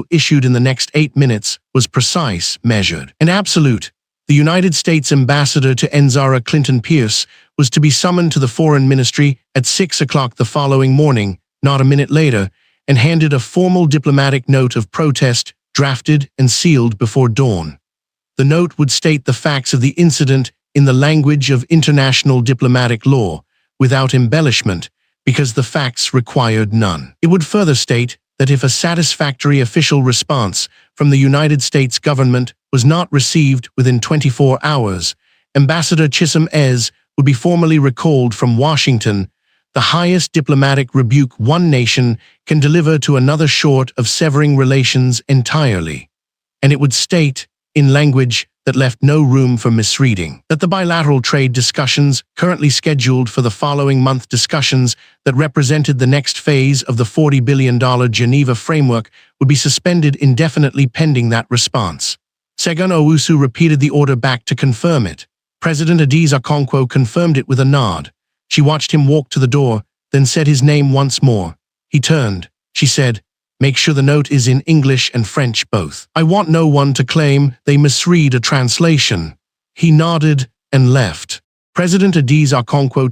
issued in the next 8 minutes was precise, measured, and absolute. The United States Ambassador to Enzara Clinton Pierce was to be summoned to the Foreign Ministry at 6 o'clock the following morning, not a minute later, and handed a formal diplomatic note of protest, drafted and sealed before dawn. The note would state the facts of the incident in the language of international diplomatic law, without embellishment, because the facts required none. It would further state that if a satisfactory official response from the United States government was not received within 24 hours, Ambassador Chisom Eze would be formally recalled from Washington, the highest diplomatic rebuke one nation can deliver to another short of severing relations entirely. And it would state, in language that left no room for misreading, that the bilateral trade discussions currently scheduled for the following month, discussions that represented the next phase of the $40 billion Geneva framework, would be suspended indefinitely pending that response. Segun Owusu repeated the order back to confirm it. President Eze confirmed it with a nod. She watched him walk to the door, then said his name once more. He turned. She said, "Make sure the note is in English and French both. I want no one to claim they misread a translation." He nodded and left. President Eze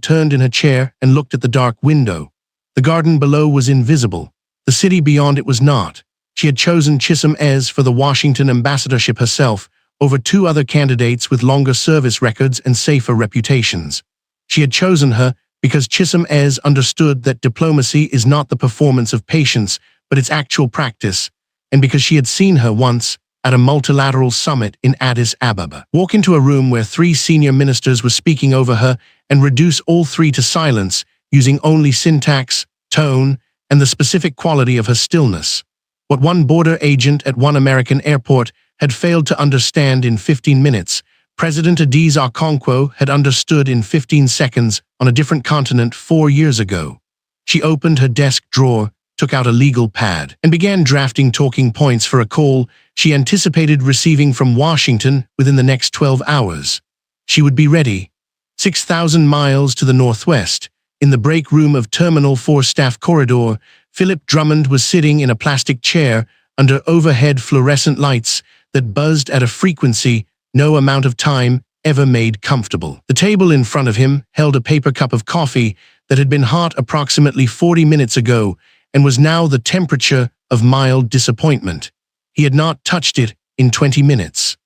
turned in her chair and looked at the dark window. The garden below was invisible. The city beyond it was not. She had chosen Chisom Eze for the Washington ambassadorship herself, over 2 other candidates with longer service records and safer reputations. She had chosen her because Chisom Eze understood that diplomacy is not the performance of patience, but its actual practice, and because she had seen her once at a multilateral summit in Addis Ababa walk into a room where 3 senior ministers were speaking over her and reduce all 3 to silence using only syntax, tone, and the specific quality of her stillness. What one border agent at one American airport had failed to understand in 15 minutes, President Eze Okonkwo had understood in 15 seconds on a different continent 4 years ago. She opened her desk drawer, took out a legal pad, and began drafting talking points for a call she anticipated receiving from Washington within the next 12 hours. She would be ready. 6,000 miles to the northwest, in the break room of Terminal 4 Staff Corridor, Philip Drummond was sitting in a plastic chair under overhead fluorescent lights that buzzed at a frequency no amount of time ever made comfortable. The table in front of him held a paper cup of coffee that had been hot approximately 40 minutes ago and was now the temperature of mild disappointment. He had not touched it in 20 minutes.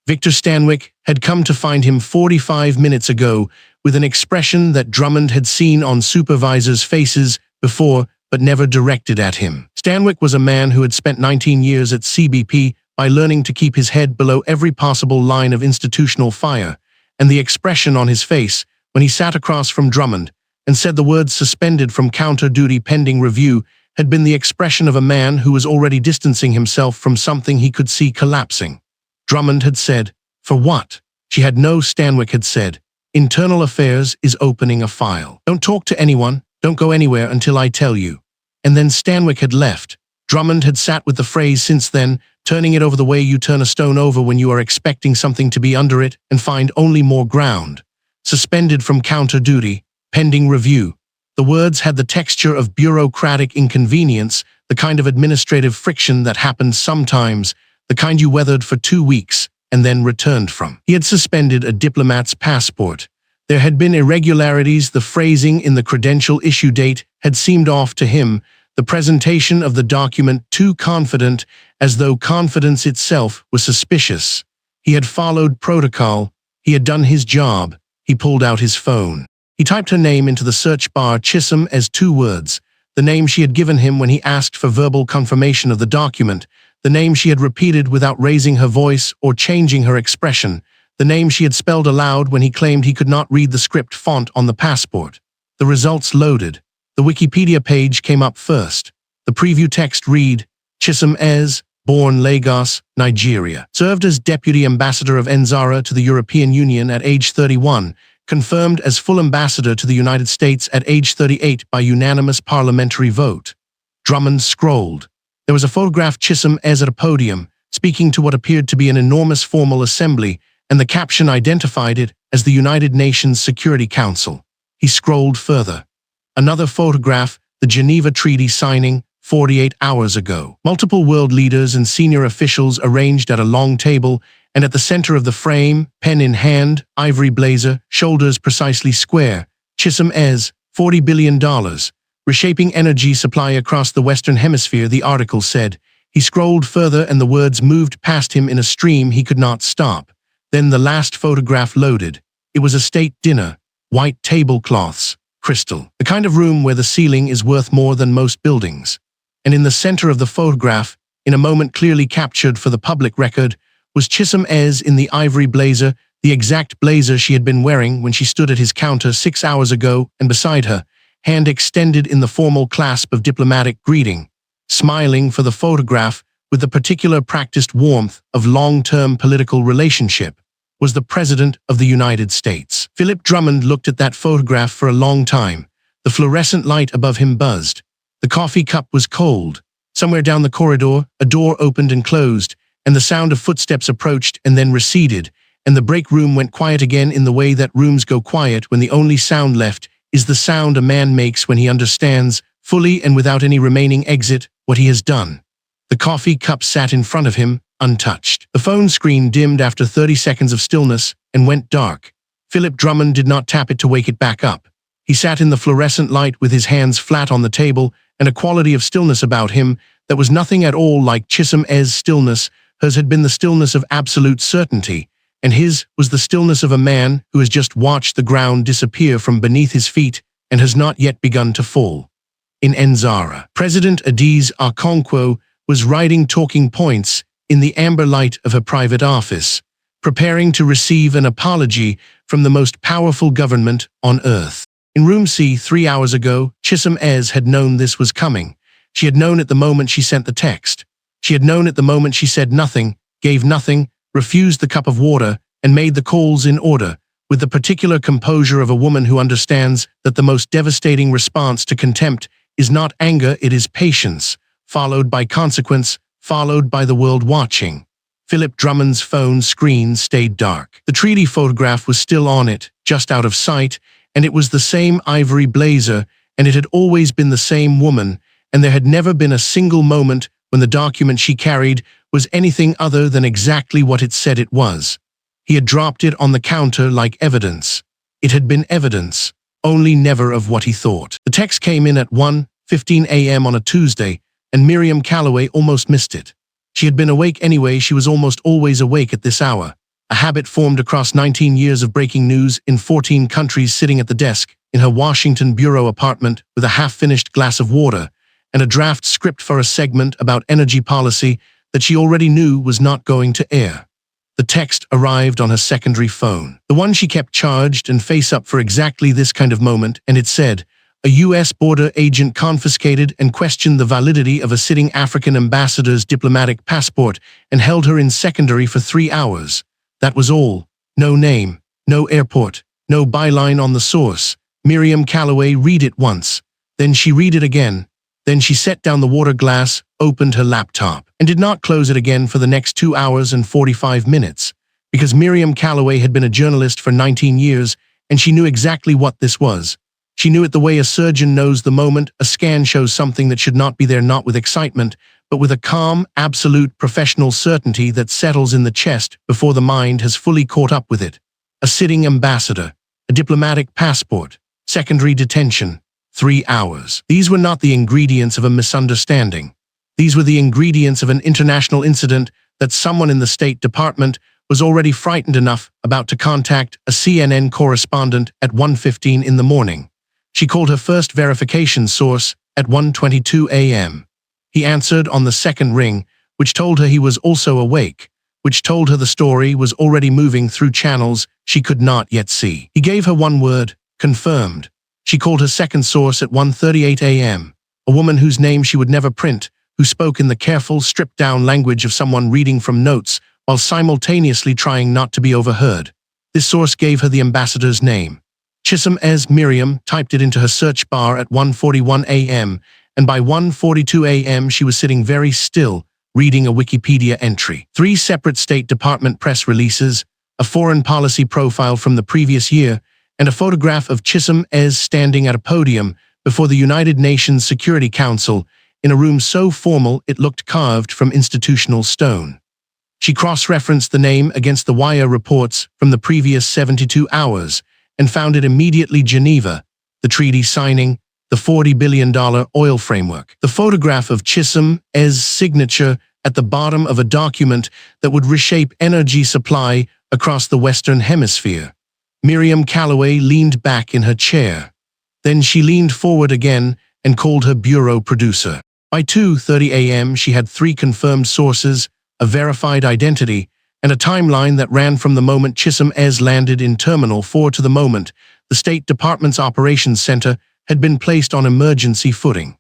Victor Stanwyck had come to find him 45 minutes ago with an expression that Drummond had seen on supervisors' faces before but never directed at him. Stanwyck was a man who had spent 19 years at CBP by learning to keep his head below every possible line of institutional fire, and the expression on his face when he sat across from Drummond and said the words suspended from counter-duty pending review had been the expression of a man who was already distancing himself from something he could see collapsing. Drummond had said, "For what?" She had no. Stanwyck had said, "Internal Affairs is opening a file. Don't talk to anyone, don't go anywhere until I tell you." And then Stanwyck had left. Drummond had sat with the phrase since then, turning it over the way you turn a stone over when you are expecting something to be under it and find only more ground. Suspended from counter-duty, pending review. The words had the texture of bureaucratic inconvenience, the kind of administrative friction that happens sometimes, the kind you weathered for 2 weeks and then returned from. He had suspended a diplomat's passport. There had been irregularities. The phrasing in the credential issue date had seemed off to him, the presentation of the document too confident, as though confidence itself was suspicious. He had followed protocol. He had done his job. He pulled out his phone. He typed her name into the search bar, Chisom, as 2 words, the name she had given him when he asked for verbal confirmation of the document, the name she had repeated without raising her voice or changing her expression, the name she had spelled aloud when he claimed he could not read the script font on the passport. The results loaded. The Wikipedia page came up first. The preview text read, Chisom Eze, born Lagos, Nigeria. Served as Deputy Ambassador of Nzara to the European Union at age 31, confirmed as full ambassador to the United States at age 38 by unanimous parliamentary vote. Drummond scrolled. There was a photograph Chisom Eze at a podium, speaking to what appeared to be an enormous formal assembly, and the caption identified it as the United Nations Security Council. He scrolled further. Another photograph, the Geneva Treaty signing, 48 hours ago. Multiple world leaders and senior officials arranged at a long table, and at the center of the frame, pen in hand, ivory blazer, shoulders precisely square, Chisom Eze, $40 billion. Reshaping energy supply across the Western Hemisphere, the article said. He scrolled further and the words moved past him in a stream he could not stop. Then the last photograph loaded. It was a state dinner, white tablecloths, crystal, the kind of room where the ceiling is worth more than most buildings. And in the center of the photograph, in a moment clearly captured for the public record, was Chisom Eze in the ivory blazer, the exact blazer she had been wearing when she stood at his counter 6 hours ago, and beside her, hand extended in the formal clasp of diplomatic greeting, smiling for the photograph with the particular practiced warmth of long-term political relationship, was the President of the United States. Philip Drummond looked at that photograph for a long time. The fluorescent light above him buzzed. The coffee cup was cold. Somewhere down the corridor, a door opened and closed, and the sound of footsteps approached and then receded, and the break room went quiet again in the way that rooms go quiet when the only sound left is the sound a man makes when he understands, fully and without any remaining exit, what he has done. The coffee cup sat in front of him, untouched. The phone screen dimmed after 30 seconds of stillness and went dark. Philip Drummond did not tap it to wake it back up. He sat in the fluorescent light with his hands flat on the table and a quality of stillness about him that was nothing at all like Chisom Eze's stillness. Hers had been the stillness of absolute certainty, and his was the stillness of a man who has just watched the ground disappear from beneath his feet and has not yet begun to fall. In Nzara, President Eze Okonkwo was writing talking points in the amber light of her private office, preparing to receive an apology from the most powerful government on earth. In room C 3 hours ago, Chisom Eze had known this was coming. She had known it the moment she sent the text. She had known it the moment she said nothing, gave nothing, refused the cup of water, and made the calls in order, with the particular composure of a woman who understands that the most devastating response to contempt is not anger, it is patience, followed by consequence, followed by the world watching. Philip Drummond's phone screen stayed dark. The treaty photograph was still on it, just out of sight, and it was the same ivory blazer, and it had always been the same woman, and there had never been a single moment when the document she carried was anything other than exactly what it said it was. He had dropped it on the counter like evidence. It had been evidence, only never of what he thought. The text came in at 1:15 a.m. on a Tuesday, and Miriam Calloway almost missed it. She had been awake anyway, she was almost always awake at this hour. A habit formed across 19 years of breaking news in 14 countries, sitting at the desk in her Washington bureau apartment with a half-finished glass of water and a draft script for a segment about energy policy that she already knew was not going to air. The text arrived on her secondary phone, the one she kept charged and face up for exactly this kind of moment, and it said, "A U.S. border agent confiscated and questioned the validity of a sitting African ambassador's diplomatic passport and held her in secondary for 3 hours. That was all. No name, no airport, no byline on the source. Miriam Calloway read it once. Then she read it again. Then she set down the water glass, opened her laptop, and did not close it again for the next 2 hours and 45 minutes, because Miriam Calloway had been a journalist for 19 years, and she knew exactly what this was. She knew it the way a surgeon knows the moment a scan shows something that should not be there, not with excitement, but with a calm, absolute professional certainty that settles in the chest before the mind has fully caught up with it. A sitting ambassador, a diplomatic passport, secondary detention, 3 hours. These were not the ingredients of a misunderstanding. These were the ingredients of an international incident that someone in the State Department was already frightened enough about to contact a CNN correspondent at 1:15 in the morning. She called her first verification source at 1:22 a.m. He answered on the second ring, which told her he was also awake, which told her the story was already moving through channels she could not yet see. He gave her one word, confirmed. She called her second source at 1:38 a.m., a woman whose name she would never print, who spoke in the careful, stripped-down language of someone reading from notes while simultaneously trying not to be overheard. This source gave her the ambassador's name. Chisom Eze. Miriam typed it into her search bar at 1:41 a.m., and by 1:42 a.m. she was sitting very still, reading a Wikipedia entry. 3 separate State Department press releases, a foreign policy profile from the previous year, and a photograph of Chisom Eze standing at a podium before the United Nations Security Council in a room so formal it looked carved from institutional stone. She cross-referenced the name against the wire reports from the previous 72 hours and found it immediately: Geneva, the treaty signing, the $40 billion oil framework. The photograph of Chisom Eze's signature at the bottom of a document that would reshape energy supply across the Western Hemisphere. Miriam Calloway leaned back in her chair. Then she leaned forward again and called her bureau producer. By 2:30 a.m. she had 3 confirmed sources, a verified identity, and a timeline that ran from the moment Chisom Eze landed in Terminal 4 to the moment the State Department's Operations Center had been placed on emergency footing.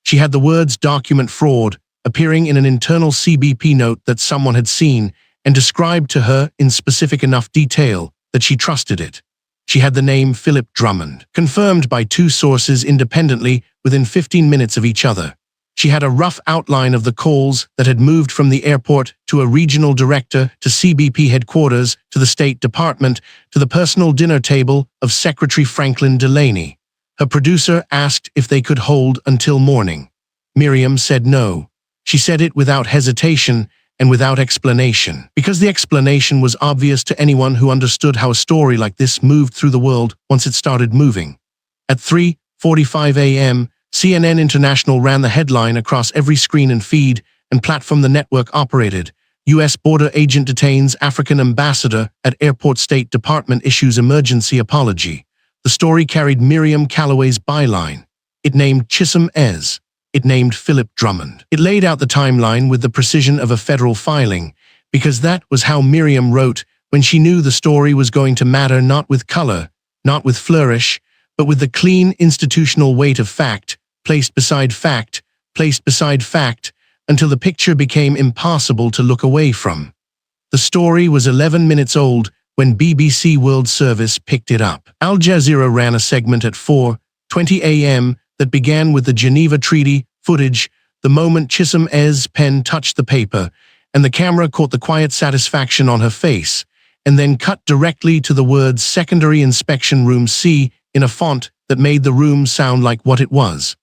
She had the words "document fraud" appearing in an internal CBP note that someone had seen and described to her in specific enough detail that she trusted it. She had the name Philip Drummond, confirmed by 2 sources independently within 15 minutes of each other. She had a rough outline of the calls that had moved from the airport to a regional director to CBP headquarters to the State Department to the personal dinner table of Secretary Franklin Delaney. Her producer asked if they could hold until morning. Miriam said no. She said it without hesitation and without explanation, because the explanation was obvious to anyone who understood how a story like this moved through the world once it started moving. At 3:45 a.m., CNN International ran the headline across every screen and feed and platform the network operated. U.S. border agent detains African ambassador at airport, State Department issues emergency apology. The story carried Miriam Calloway's byline. It named Chisom Eze. It named Philip Drummond. It laid out the timeline with the precision of a federal filing, because that was how Miriam wrote when she knew the story was going to matter, not with color, not with flourish, but with the clean institutional weight of fact, placed beside fact, until the picture became impossible to look away from. The story was 11 minutes old when BBC World Service picked it up. Al Jazeera ran a segment at 4:20 a.m. that began with the Geneva Treaty footage, the moment Chisom Eze's pen touched the paper, and the camera caught the quiet satisfaction on her face, and then cut directly to the words Secondary Inspection Room C in a font that made the room sound like what it was.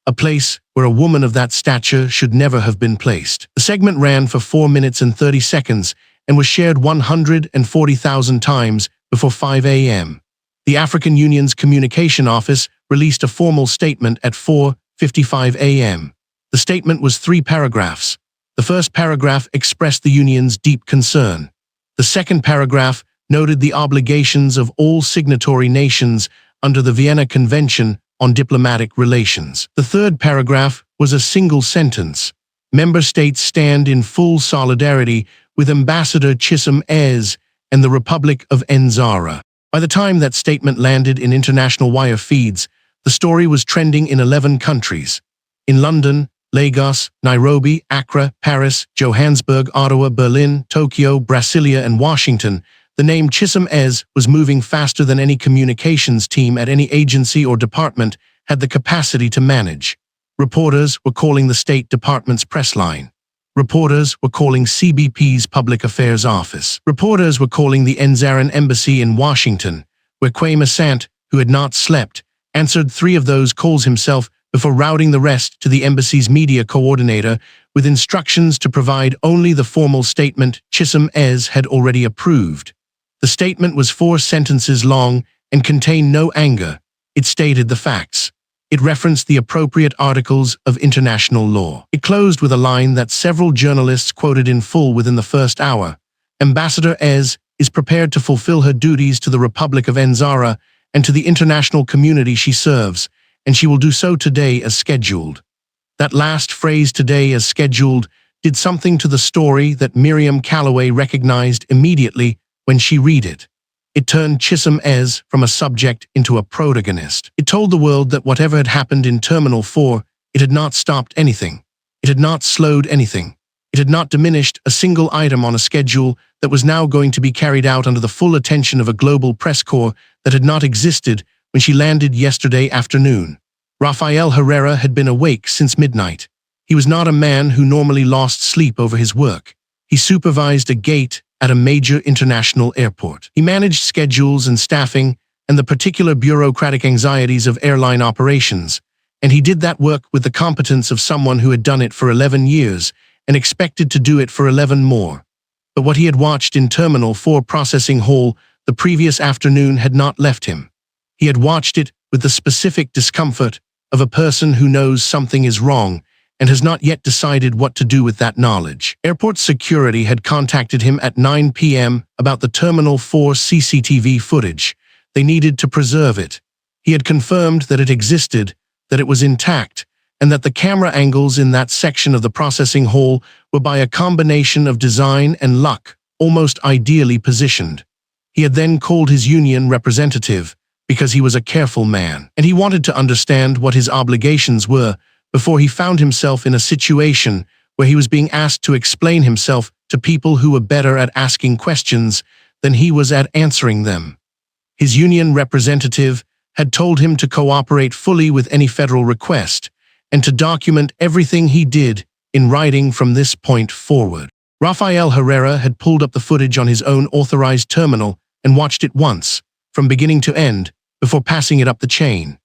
A place where a woman of that stature should never have been placed. The segment ran for 4 minutes and 30 seconds and was shared 140,000 times before 5 a.m. The African Union's Communication Office released a formal statement at 4:55 a.m. The statement was 3 paragraphs. The first paragraph expressed the Union's deep concern. The second paragraph noted the obligations of all signatory nations under the Vienna Convention on Diplomatic Relations. The third paragraph was a single sentence. Member states stand in full solidarity with Ambassador Chisom Eze and the Republic of Nzara. By the time that statement landed in international wire feeds, the story was trending in 11 countries. In London, Lagos, Nairobi, Accra, Paris, Johannesburg, Ottawa, Berlin, Tokyo, Brasilia, and Washington, the name Chisom Eze was moving faster than any communications team at any agency or department had the capacity to manage. Reporters were calling the State Department's press line. Reporters were calling CBP's Public Affairs Office. Reporters were calling the Nzaran Embassy in Washington, where Kwame Sant, who had not slept, answered 3 of those calls himself before routing the rest to the embassy's media coordinator with instructions to provide only the formal statement Chisom Eze had already approved. The statement was 4 sentences long and contained no anger. It stated the facts. It referenced the appropriate articles of international law. It closed with a line that several journalists quoted in full within the first hour. Ambassador Eze is prepared to fulfill her duties to the Republic of Nzara and to the international community she serves, and she will do so today as scheduled. That last phrase, today as scheduled, did something to the story that Miriam Calloway recognized immediately when she read it. It turned Chisom Eze from a subject into a protagonist. It told the world that whatever had happened in Terminal 4, it had not stopped anything. It had not slowed anything. It had not diminished a single item on a schedule that was now going to be carried out under the full attention of a global press corps that had not existed when she landed yesterday afternoon. Rafael Herrera had been awake since midnight. He was not a man who normally lost sleep over his work. He supervised a gate at a major international airport. He managed schedules and staffing and the particular bureaucratic anxieties of airline operations, and he did that work with the competence of someone who had done it for 11 years and expected to do it for 11 more. But what he had watched in Terminal 4 Processing Hall the previous afternoon had not left him. He had watched it with the specific discomfort of a person who knows something is wrong and has not yet decided what to do with that knowledge. Airport security had contacted him at 9 p.m. about the Terminal 4 CCTV footage. They needed to preserve it. He had confirmed that it existed, that it was intact, and that the camera angles in that section of the processing hall were by a combination of design and luck, almost ideally positioned. He had then called his union representative, because he was a careful man, and he wanted to understand what his obligations were before he found himself in a situation where he was being asked to explain himself to people who were better at asking questions than he was at answering them. His union representative had told him to cooperate fully with any federal request and to document everything he did in writing from this point forward. Rafael Herrera had pulled up the footage on his own authorized terminal and watched it once, from beginning to end, before passing it up the chain.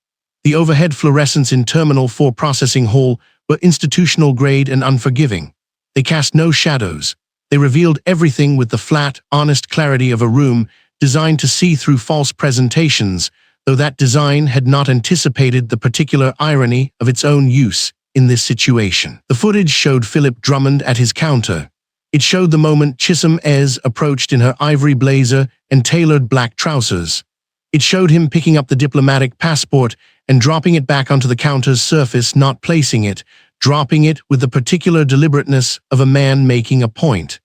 The overhead fluorescents in Terminal 4 Processing Hall were institutional grade and unforgiving. They cast no shadows. They revealed everything with the flat, honest clarity of a room designed to see through false presentations, though that design had not anticipated the particular irony of its own use in this situation. The footage showed Philip Drummond at his counter. It showed the moment Chisom Eze approached in her ivory blazer and tailored black trousers. It showed him picking up the diplomatic passport and dropping it back onto the counter's surface, not placing it, dropping it with the particular deliberateness of a man making a point.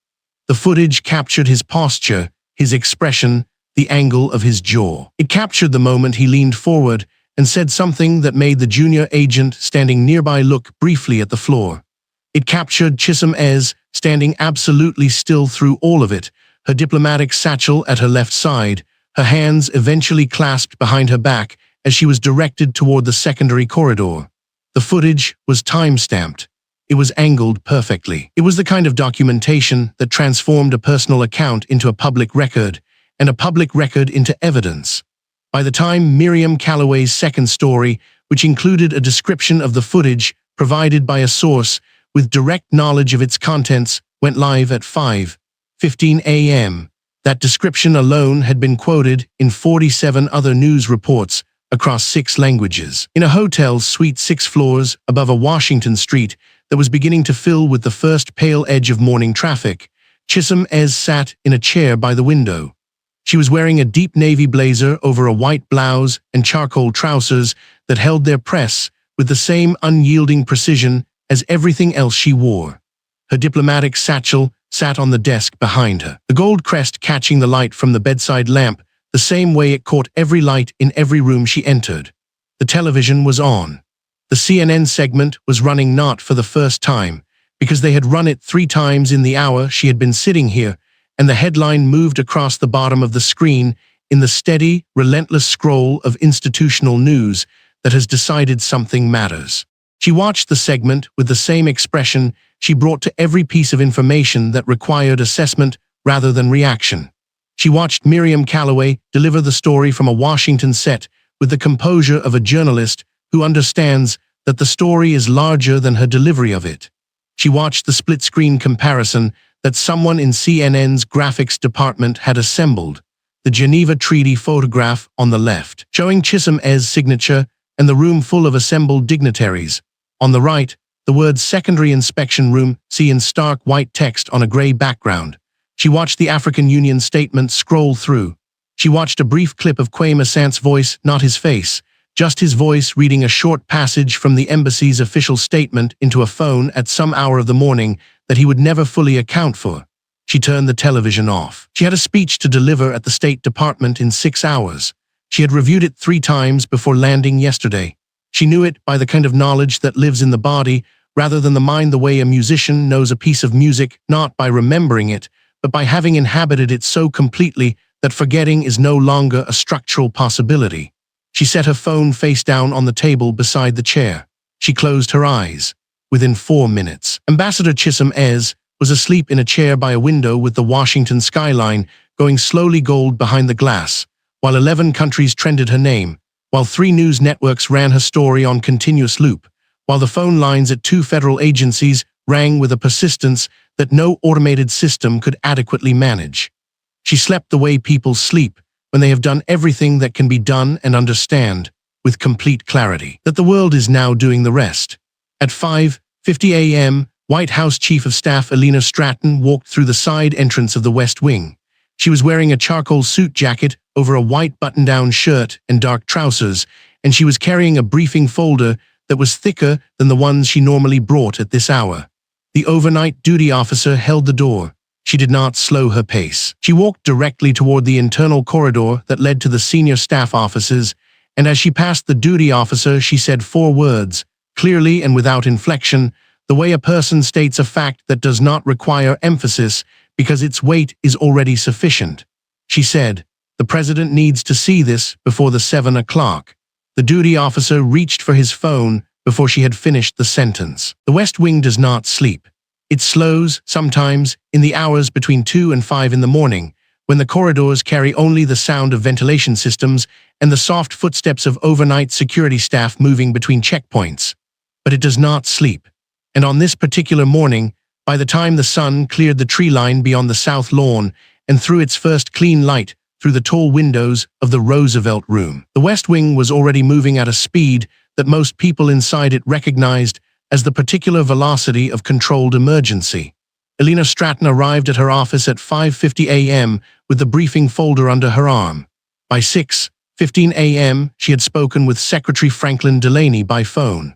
The footage captured his posture, his expression, the angle of his jaw. It captured the moment he leaned forward and said something that made the junior agent standing nearby look briefly at the floor. It captured Chisom Eze standing absolutely still through all of it, her diplomatic satchel at her left side, her hands eventually clasped behind her back as she was directed toward the secondary corridor. The footage was time-stamped. It was angled perfectly. It was the kind of documentation that transformed a personal account into a public record, and a public record into evidence. By the time Miriam Calloway's second story, which included a description of the footage provided by a source with direct knowledge of its contents, went live at 5:15 a.m., that description alone had been quoted in 47 other news reports across 6 languages. In a hotel suite 6 floors above a Washington street that was beginning to fill with the first pale edge of morning traffic, Chisom Eze sat in a chair by the window. She was wearing a deep navy blazer over a white blouse and charcoal trousers that held their press with the same unyielding precision as everything else she wore. Her diplomatic satchel sat on the desk behind her, the gold crest catching the light from the bedside lamp the same way it caught every light in every room she entered. The television was on. The CNN segment was running not for the first time, because they had run it 3 times in the hour she had been sitting here, and the headline moved across the bottom of the screen in the steady, relentless scroll of institutional news that has decided something matters. She watched the segment with the same expression she brought to every piece of information that required assessment rather than reaction. She watched Miriam Calloway deliver the story from a Washington set with the composure of a journalist who understands that the story is larger than her delivery of it. She watched the split-screen comparison that someone in CNN's graphics department had assembled, the Geneva Treaty photograph on the left, showing Chisom Eze's signature and the room full of assembled dignitaries. On the right, the words Secondary Inspection Room see in stark white text on a gray background. She watched the African Union statement scroll through. She watched a brief clip of Kwame Assante's voice, not his face, just his voice reading a short passage from the embassy's official statement into a phone at some hour of the morning that he would never fully account for. She turned the television off. She had a speech to deliver at the State Department in 6 hours. She had reviewed it 3 times before landing yesterday. She knew it by the kind of knowledge that lives in the body rather than the mind, the way a musician knows a piece of music, not by remembering it, but by having inhabited it so completely that forgetting is no longer a structural possibility. She set her phone face down on the table beside the chair. She closed her eyes. Within 4 minutes, Ambassador Chisom Eze was asleep in a chair by a window with the Washington skyline going slowly gold behind the glass, while 11 countries trended her name, while 3 news networks ran her story on continuous loop, while the phone lines at 2 federal agencies rang with a persistence that no automated system could adequately manage. She slept the way people sleep when they have done everything that can be done and understand, with complete clarity, that the world is now doing the rest. At 5:50 a.m., White House Chief of Staff Elena Stratton walked through the side entrance of the West Wing. She was wearing a charcoal suit jacket over a white button-down shirt and dark trousers, and she was carrying a briefing folder that was thicker than the ones she normally brought at this hour. The overnight duty officer held the door. She did not slow her pace. She walked directly toward the internal corridor that led to the senior staff offices, and as she passed the duty officer, she said 4 words, clearly and without inflection, the way a person states a fact that does not require emphasis because its weight is already sufficient. She said, "The president needs to see this before the 7 o'clock. The duty officer reached for his phone before she had finished the sentence. The West Wing does not sleep. It slows, sometimes, in the hours between 2 and 5 in the morning, when the corridors carry only the sound of ventilation systems and the soft footsteps of overnight security staff moving between checkpoints. But it does not sleep. And on this particular morning, by the time the sun cleared the tree line beyond the south lawn and threw its first clean light through the tall windows of the Roosevelt Room, the West Wing was already moving at a speed that most people inside it recognized as the particular velocity of controlled emergency. Elena Stratton arrived at her office at 5:50 a.m. with the briefing folder under her arm. By 6:50 6:15 a.m., she had spoken with Secretary Franklin Delaney by phone.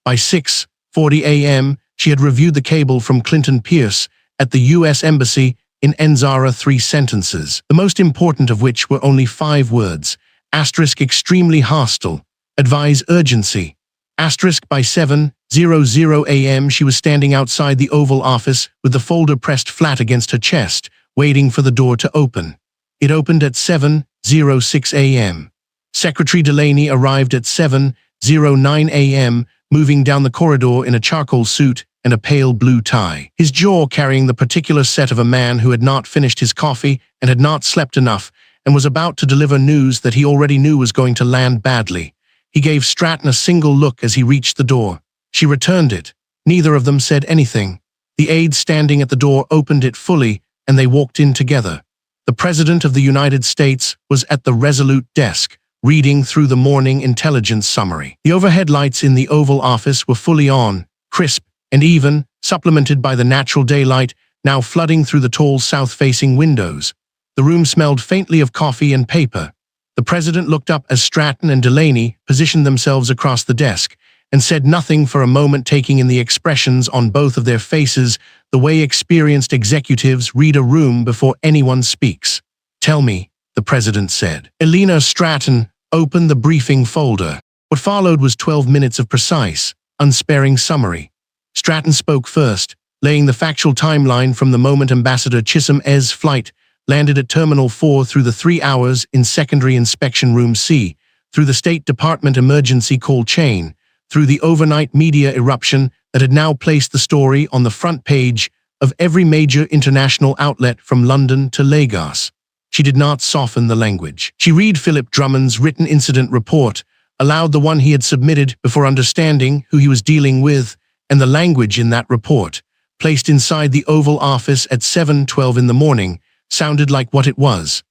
By 6:40 a.m., she had reviewed the cable from Clinton Pierce at the U.S. Embassy in Nzara, 3 sentences, the most important of which were only 5 words. Extremely hostile. Advise urgency. By 7:00 a.m. she was standing outside the Oval Office with the folder pressed flat against her chest, waiting for the door to open. It opened at 7:06 a.m. Secretary Delaney arrived at 7:09 a.m., moving down the corridor in a charcoal suit and a pale blue tie, his jaw carrying the particular set of a man who had not finished his coffee and had not slept enough and was about to deliver news that he already knew was going to land badly. He gave Stratton a single look as he reached the door. She returned it. Neither of them said anything. The aide standing at the door opened it fully, and they walked in together. The President of the United States was at the Resolute desk, reading through the morning intelligence summary. The overhead lights in the Oval Office were fully on, crisp and even, supplemented by the natural daylight now flooding through the tall south-facing windows. The room smelled faintly of coffee and paper. The President looked up as Stratton and Delaney positioned themselves across the desk and said nothing for a moment, taking in the expressions on both of their faces, the way experienced executives read a room before anyone speaks. "Tell me," the President said. Elena Stratton opened the briefing folder. What followed was 12 minutes of precise, unsparing summary. Stratton spoke first, laying the factual timeline from the moment Ambassador Chisom Eze's flight landed at Terminal 4 through the 3 hours in Secondary Inspection Room C, through the State Department emergency call chain, through the overnight media eruption that had now placed the story on the front page of every major international outlet from London to Lagos. She did not soften the language. She read Philip Drummond's written incident report, aloud, the one he had submitted before understanding who he was dealing with, and the language in that report, placed inside the Oval Office at 7:12 in the morning, sounded like what it was: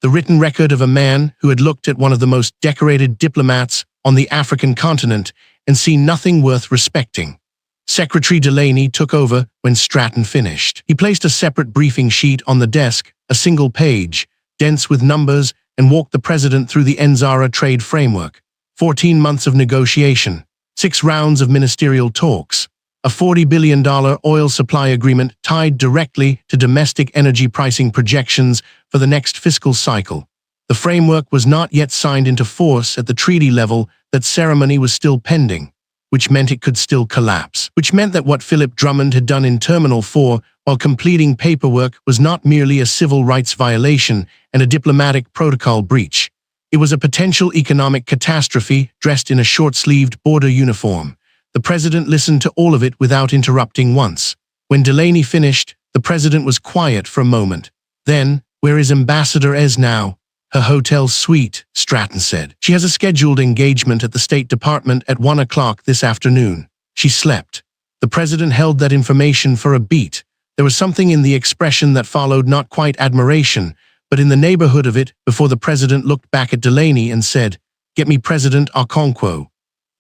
the written record of a man who had looked at one of the most decorated diplomats on the African continent and seen nothing worth respecting. Secretary Delaney took over when Stratton finished. He placed a separate briefing sheet on the desk, a single page, dense with numbers, and walked the President through the Nzara trade framework. 14 months of negotiation, 6 rounds of ministerial talks, a $40 billion oil supply agreement tied directly to domestic energy pricing projections for the next fiscal cycle. The framework was not yet signed into force at the treaty level. That ceremony was still pending, which meant it could still collapse, which meant that what Philip Drummond had done in Terminal 4 while completing paperwork was not merely a civil rights violation and a diplomatic protocol breach. It was a potential economic catastrophe dressed in a short-sleeved border uniform. The President listened to all of it without interrupting once. When Delaney finished, the President was quiet for a moment. Then, "Where is Ambassador Eze now?" "Her hotel suite," Stratton said. "She has a scheduled engagement at the State Department at 1 o'clock this afternoon. She slept." The President held that information for a beat. There was something in the expression that followed, not quite admiration, but in the neighborhood of it, before the President looked back at Delaney and said, "Get me President Okonkwo."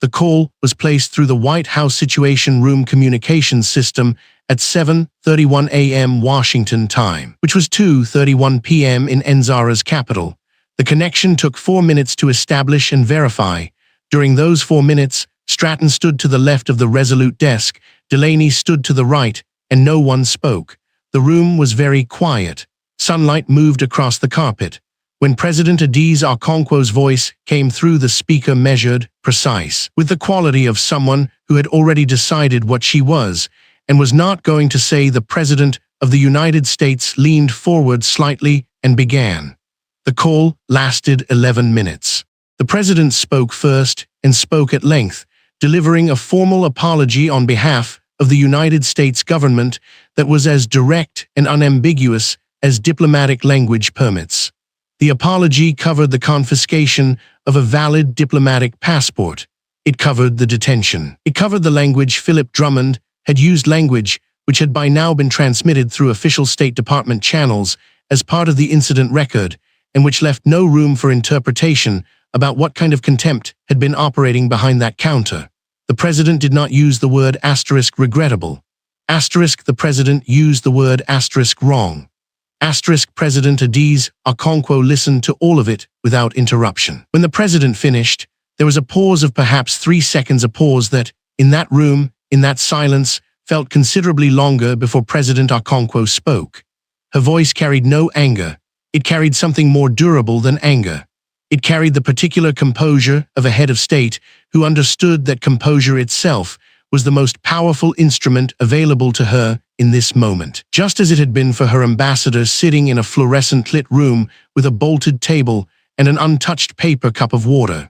The call was placed through the White House Situation Room communications system at 7:31 a.m. Washington time, which was 2:31 p.m. in Nzara's capital. The connection took 4 minutes to establish and verify. During those 4 minutes, Stratton stood to the left of the Resolute desk, Delaney stood to the right, and no one spoke. The room was very quiet. Sunlight moved across the carpet. When President Eze Okonkwo's voice came through the speaker, measured, precise, with the quality of someone who had already decided what she was and was not going to say, the President of the United States leaned forward slightly and began. The call lasted 11 minutes. The President spoke first and spoke at length, delivering a formal apology on behalf of the United States government that was as direct and unambiguous as diplomatic language permits. The apology covered the confiscation of a valid diplomatic passport. It covered the detention. It covered the language Philip Drummond had used, language which had by now been transmitted through official State Department channels as part of the incident record, and which left no room for interpretation about what kind of contempt had been operating behind that counter. The President did not use the word *regrettable. The President used the word *wrong. President Eze Okonkwo listened to all of it without interruption. When the president finished, there was a pause of perhaps 3 seconds, a pause that, in that room, in that silence, felt considerably longer before President Okonkwo spoke. Her voice carried no anger. It carried something more durable than anger. It carried the particular composure of a head of state who understood that composure itself was the most powerful instrument available to her in this moment. Just as it had been for her ambassador sitting in a fluorescent-lit room with a bolted table and an untouched paper cup of water.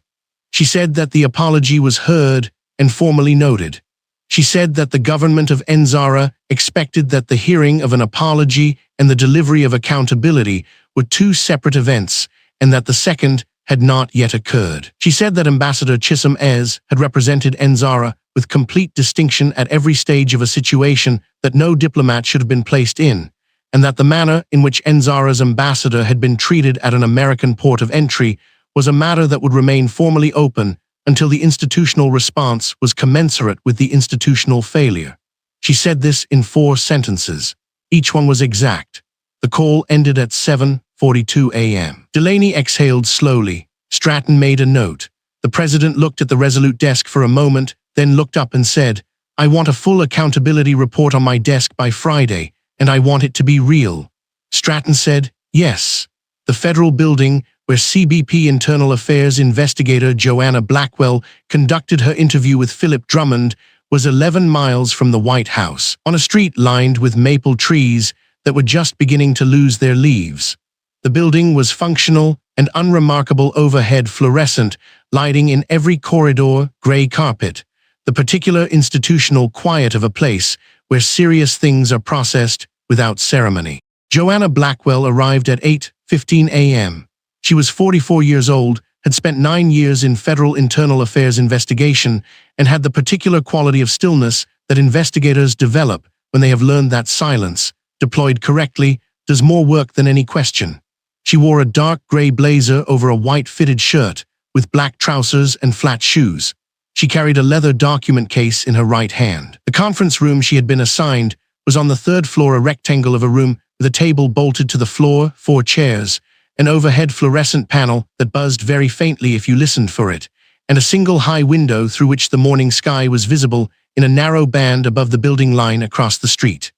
She said that the apology was heard and formally noted. She said that the government of Nzara expected that the hearing of an apology and the delivery of accountability were 2 separate events, and that the second had not yet occurred. She said that Ambassador Chisom Eze had represented Nzara with complete distinction at every stage of a situation that no diplomat should have been placed in, and that the manner in which Nzara's ambassador had been treated at an American port of entry was a matter that would remain formally open until the institutional response was commensurate with the institutional failure. She said this in 4 sentences. Each one was exact. The call ended at 7:42 a.m. Delaney exhaled slowly. Stratton made a note. The president looked at the Resolute desk for a moment, then looked up and said, "I want a full accountability report on my desk by Friday, and I want it to be real." Stratton said, "Yes." The federal building, where CBP Internal Affairs investigator Joanna Blackwell conducted her interview with Philip Drummond, was 11 miles from the White House, on a street lined with maple trees that were just beginning to lose their leaves. The building was functional and unremarkable, overhead fluorescent lighting in every corridor, gray carpet, the particular institutional quiet of a place where serious things are processed without ceremony. Joanna Blackwell arrived at 8:15 a.m. She was 44 years old, had spent 9 years in federal internal affairs investigation, and had the particular quality of stillness that investigators develop when they have learned that silence, deployed correctly, does more work than any question. She wore a dark gray blazer over a white fitted shirt, with black trousers and flat shoes. She carried a leather document case in her right hand. The conference room she had been assigned was on the 3rd floor, a rectangle of a room with a table bolted to the floor, 4 chairs, an overhead fluorescent panel that buzzed very faintly if you listened for it, and a single high window through which the morning sky was visible in a narrow band above the building line across the street.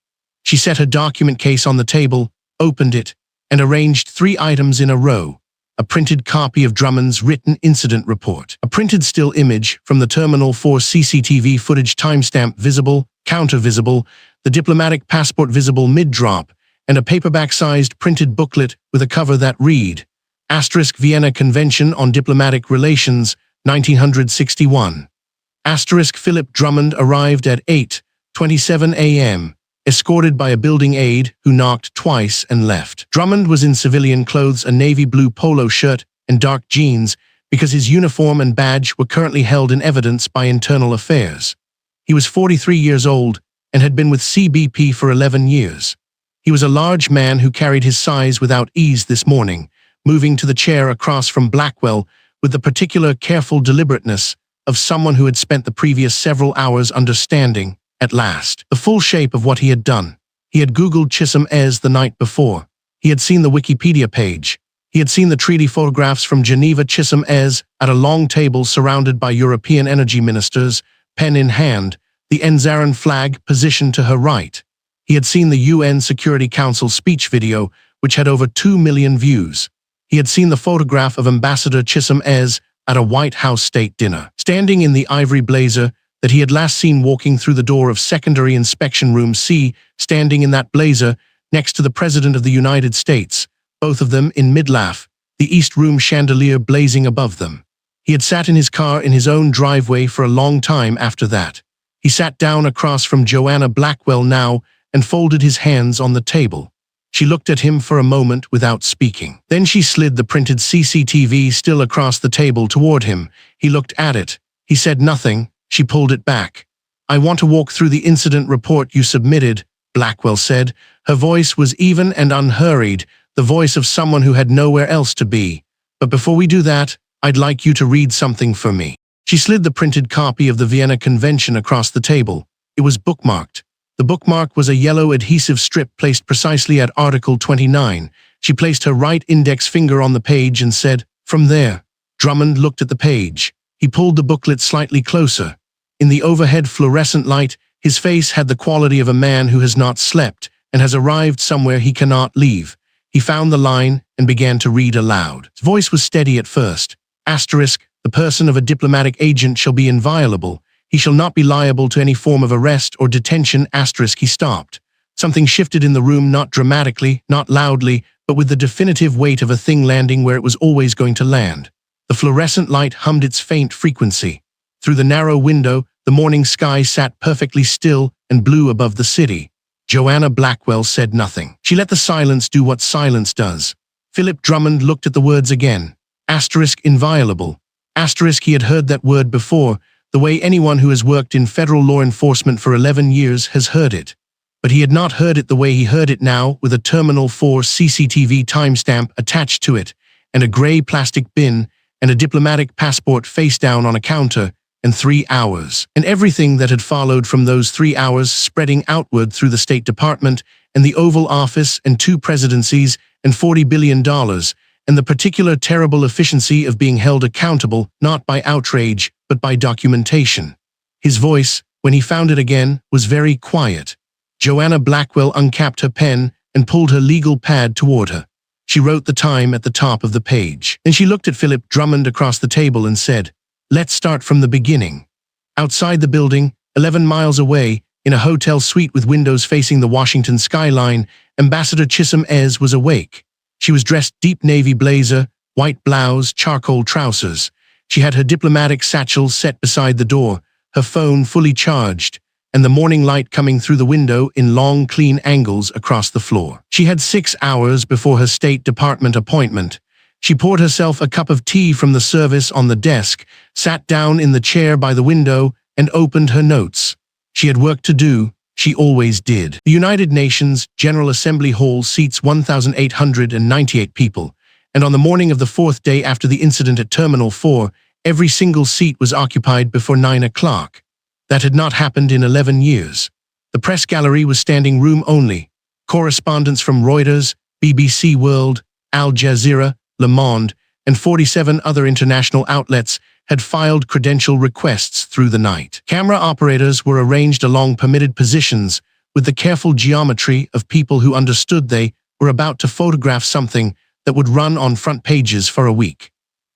She set her document case on the table, opened it, and arranged 3 items in a row: a printed copy of Drummond's written incident report, a printed still image from the Terminal 4 CCTV footage timestamp visible, counter visible, the diplomatic passport visible mid-drop, and a paperback-sized printed booklet with a cover that read, *Vienna Convention on Diplomatic Relations, 1961. Philip Drummond arrived at 8:27 a.m., escorted by a building aide who knocked twice and left. Drummond was in civilian clothes, a navy blue polo shirt and dark jeans, because his uniform and badge were currently held in evidence by Internal Affairs. He was 43 years old and had been with CBP for 11 years. He was a large man who carried his size without ease this morning, moving to the chair across from Blackwell with the particular careful deliberateness of someone who had spent the previous several hours understanding, at last, the full shape of what he had done. He had Googled Chisom Eze the night before. He had seen the Wikipedia page. He had seen the treaty photographs from Geneva. Chisom Eze, at a long table surrounded by European energy ministers, pen in hand, the Nzaran flag positioned to her right. He had seen the UN Security Council speech video, which had over 2 million views. He had seen the photograph of Ambassador Chisom Eze at a White House state dinner, standing in the ivory blazer that he had last seen walking through the door of Secondary Inspection Room C, standing in that blazer next to the President of the United States, both of them in mid-laugh, the East Room chandelier blazing above them. He had sat in his car in his own driveway for a long time after that. He sat down across from Joanna Blackwell now and folded his hands on the table. She looked at him for a moment without speaking. Then she slid the printed CCTV still across the table toward him. He looked at it. He said nothing. She pulled it back. "I want to walk through the incident report you submitted," Blackwell said. Her voice was even and unhurried, the voice of someone who had nowhere else to be. "But before we do that, I'd like you to read something for me." She slid the printed copy of the Vienna Convention across the table. It was bookmarked. The bookmark was a yellow adhesive strip placed precisely at Article 29. She placed her right index finger on the page and said, "From there." Drummond looked at the page. He pulled the booklet slightly closer. In the overhead fluorescent light, his face had the quality of a man who has not slept and has arrived somewhere he cannot leave. He found the line and began to read aloud. His voice was steady at first. Asterisk, "The person of a diplomatic agent shall be inviolable. He shall not be liable to any form of arrest or detention." Asterisk, he stopped. Something shifted in the room, not dramatically, not loudly, but with the definitive weight of a thing landing where it was always going to land. The fluorescent light hummed its faint frequency. Through the narrow window, the morning sky sat perfectly still and blue above the city. Joanna Blackwell said nothing. She let the silence do what silence does. Philip Drummond looked at the words again. Asterisk, inviolable. Asterisk, he had heard that word before, the way anyone who has worked in federal law enforcement for 11 years has heard it. But he had not heard it the way he heard it now, with a Terminal 4 CCTV timestamp attached to it, and a gray plastic bin, and a diplomatic passport face down on a counter, and 3 hours, and everything that had followed from those 3 hours, spreading outward through the State Department and the Oval Office and 2 presidencies and $40 billion, and the particular terrible efficiency of being held accountable not by outrage but by documentation. His voice, when he found it again, was very quiet. Joanna Blackwell uncapped her pen and pulled her legal pad toward her. She wrote the time at the top of the page. Then she looked at Philip Drummond across the table and said, "Let's start from the beginning." Outside the building, 11 miles away, in a hotel suite with windows facing the Washington skyline, Ambassador Chisom Eze was awake. She was dressed deep navy blazer, white blouse, charcoal trousers. She had her diplomatic satchel set beside the door, her phone fully charged, and the morning light coming through the window in long, clean angles across the floor. She had 6 hours before her State Department appointment. She poured herself a cup of tea from the service on the desk, sat down in the chair by the window, and opened her notes. She had work to do. She always did. The United Nations General Assembly Hall seats 1,898 people, and on the morning of the 4th day after the incident at Terminal 4, every single seat was occupied before 9 o'clock. That had not happened in 11 years. The press gallery was standing room only. Correspondents from Reuters, BBC World, Al Jazeera, Le Monde, and 47 other international outlets had filed credential requests through the night. Camera operators were arranged along permitted positions with the careful geometry of people who understood they were about to photograph something that would run on front pages for a week.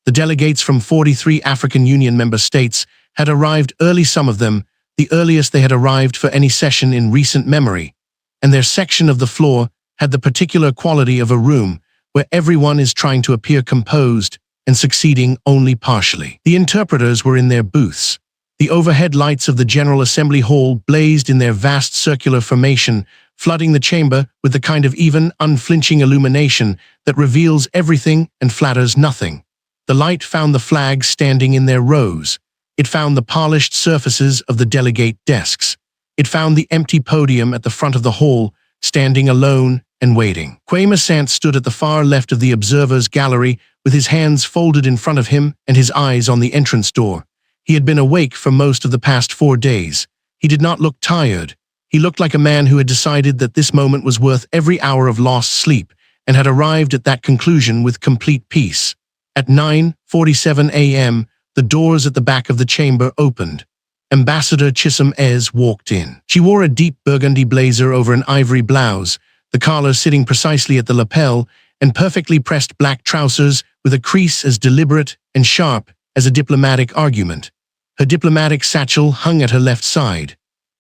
The delegates from 43 African Union member states had arrived early, some of them, the earliest they had arrived for any session in recent memory, and their section of the floor had the particular quality of a room where everyone is trying to appear composed and succeeding only partially. The interpreters were in their booths. The overhead lights of the General Assembly Hall blazed in their vast circular formation, flooding the chamber with the kind of even, unflinching illumination that reveals everything and flatters nothing. The light found the flags standing in their rows. It found the polished surfaces of the delegate desks. It found the empty podium at the front of the hall, standing alone and waiting. Kwame Sant stood at the far left of the observers' gallery with his hands folded in front of him and his eyes on the entrance door. He had been awake for most of the past 4 days. He did not look tired. He looked like a man who had decided that this moment was worth every hour of lost sleep and had arrived at that conclusion with complete peace. At 9:47 a.m., the doors at the back of the chamber opened. Ambassador Chisom Eze walked in. She wore a deep burgundy blazer over an ivory blouse, the collar sitting precisely at the lapel, and perfectly pressed black trousers with a crease as deliberate and sharp as a diplomatic argument. Her diplomatic satchel hung at her left side.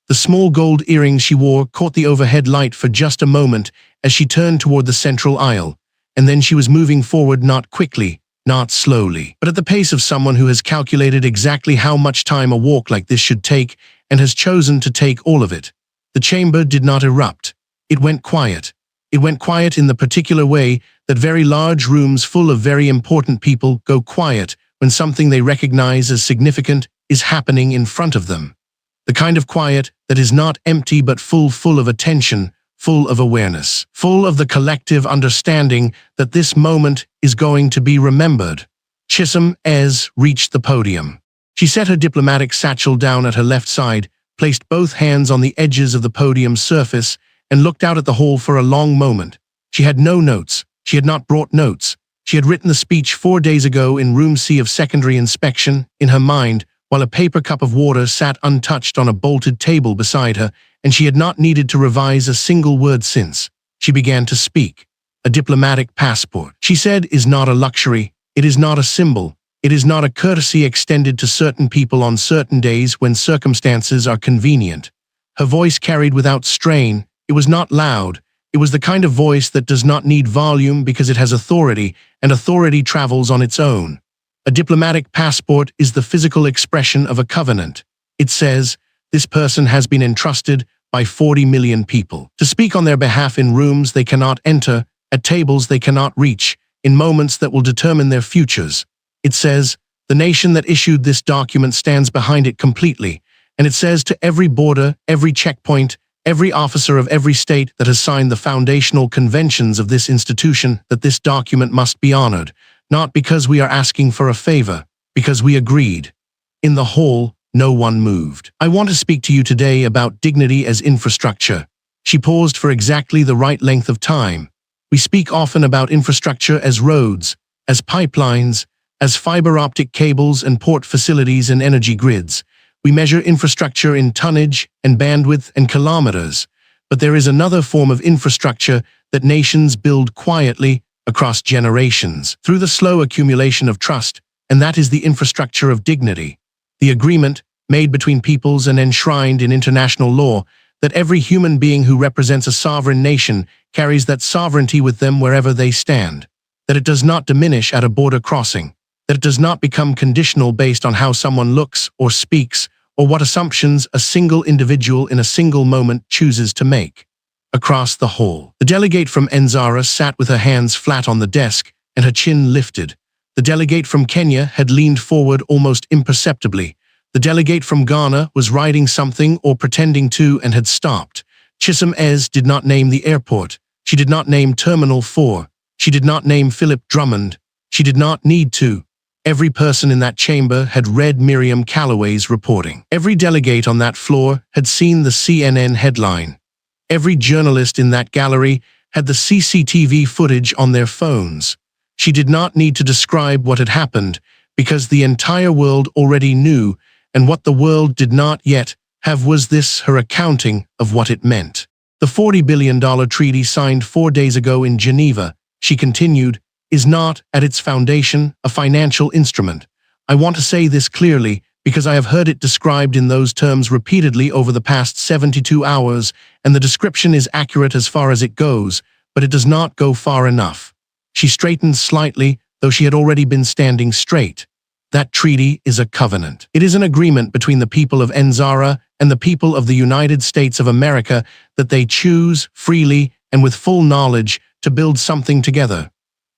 The small gold earrings she wore caught the overhead light for just a moment as she turned toward the central aisle, and then she was moving forward, not quickly, not slowly, but at the pace of someone who has calculated exactly how much time a walk like this should take and has chosen to take all of it. The chamber did not erupt. It went quiet. It went quiet in the particular way that very large rooms full of very important people go quiet when something they recognize as significant is happening in front of them. The kind of quiet that is not empty but full of attention, full of awareness, full of the collective understanding that this moment is going to be remembered. Chisom Eze reached the podium. She set her diplomatic satchel down at her left side, placed both hands on the edges of the podium's surface, and looked out at the hall for a long moment. She had no notes. She had not brought notes. She had written the speech 4 days ago in Room C of Secondary Inspection, in her mind, while a paper cup of water sat untouched on a bolted table beside her, and she had not needed to revise a single word since. She began to speak. A diplomatic passport, she said, is not a luxury. It is not a symbol. It is not a courtesy extended to certain people on certain days when circumstances are convenient. Her voice carried without strain. It was not loud. It was the kind of voice that does not need volume because it has authority, and authority travels on its own. A diplomatic passport is the physical expression of a covenant. It says, this person has been entrusted by 40 million people to speak on their behalf in rooms they cannot enter, at tables they cannot reach, in moments that will determine their futures. It says, the nation that issued this document stands behind it completely, and it says to every border, every checkpoint, every officer of every state that has signed the foundational conventions of this institution that this document must be honored, not because we are asking for a favor, because we agreed. In the hall, no one moved. I want to speak to you today about dignity as infrastructure. She paused for exactly the right length of time. We speak often about infrastructure as roads, as pipelines, as fiber optic cables and port facilities and energy grids. We measure infrastructure in tonnage and bandwidth and kilometers. But there is another form of infrastructure that nations build quietly across generations, through the slow accumulation of trust, and that is the infrastructure of dignity. The agreement, made between peoples and enshrined in international law, that every human being who represents a sovereign nation carries that sovereignty with them wherever they stand, that it does not diminish at a border crossing, that it does not become conditional based on how someone looks or speaks or what assumptions a single individual in a single moment chooses to make. Across the hall, the delegate from Enzara sat with her hands flat on the desk and her chin lifted. The delegate from Kenya had leaned forward almost imperceptibly. The delegate from Ghana was writing something or pretending to and had stopped. Chisom Eze did not name the airport. She did not name Terminal 4. She did not name Philip Drummond. She did not need to. Every person in that chamber had read Miriam Calloway's reporting. Every delegate on that floor had seen the CNN headline. Every journalist in that gallery had the CCTV footage on their phones. She did not need to describe what had happened because the entire world already knew, and what the world did not yet have was this, her accounting of what it meant. The $40 billion treaty signed 4 days ago in Geneva, she continued, is not, at its foundation, a financial instrument. I want to say this clearly because I have heard it described in those terms repeatedly over the past 72 hours, and the description is accurate as far as it goes, but it does not go far enough. She straightened slightly, though she had already been standing straight. That treaty is a covenant. It is an agreement between the people of Enzara and the people of the United States of America that they choose, freely and with full knowledge, to build something together.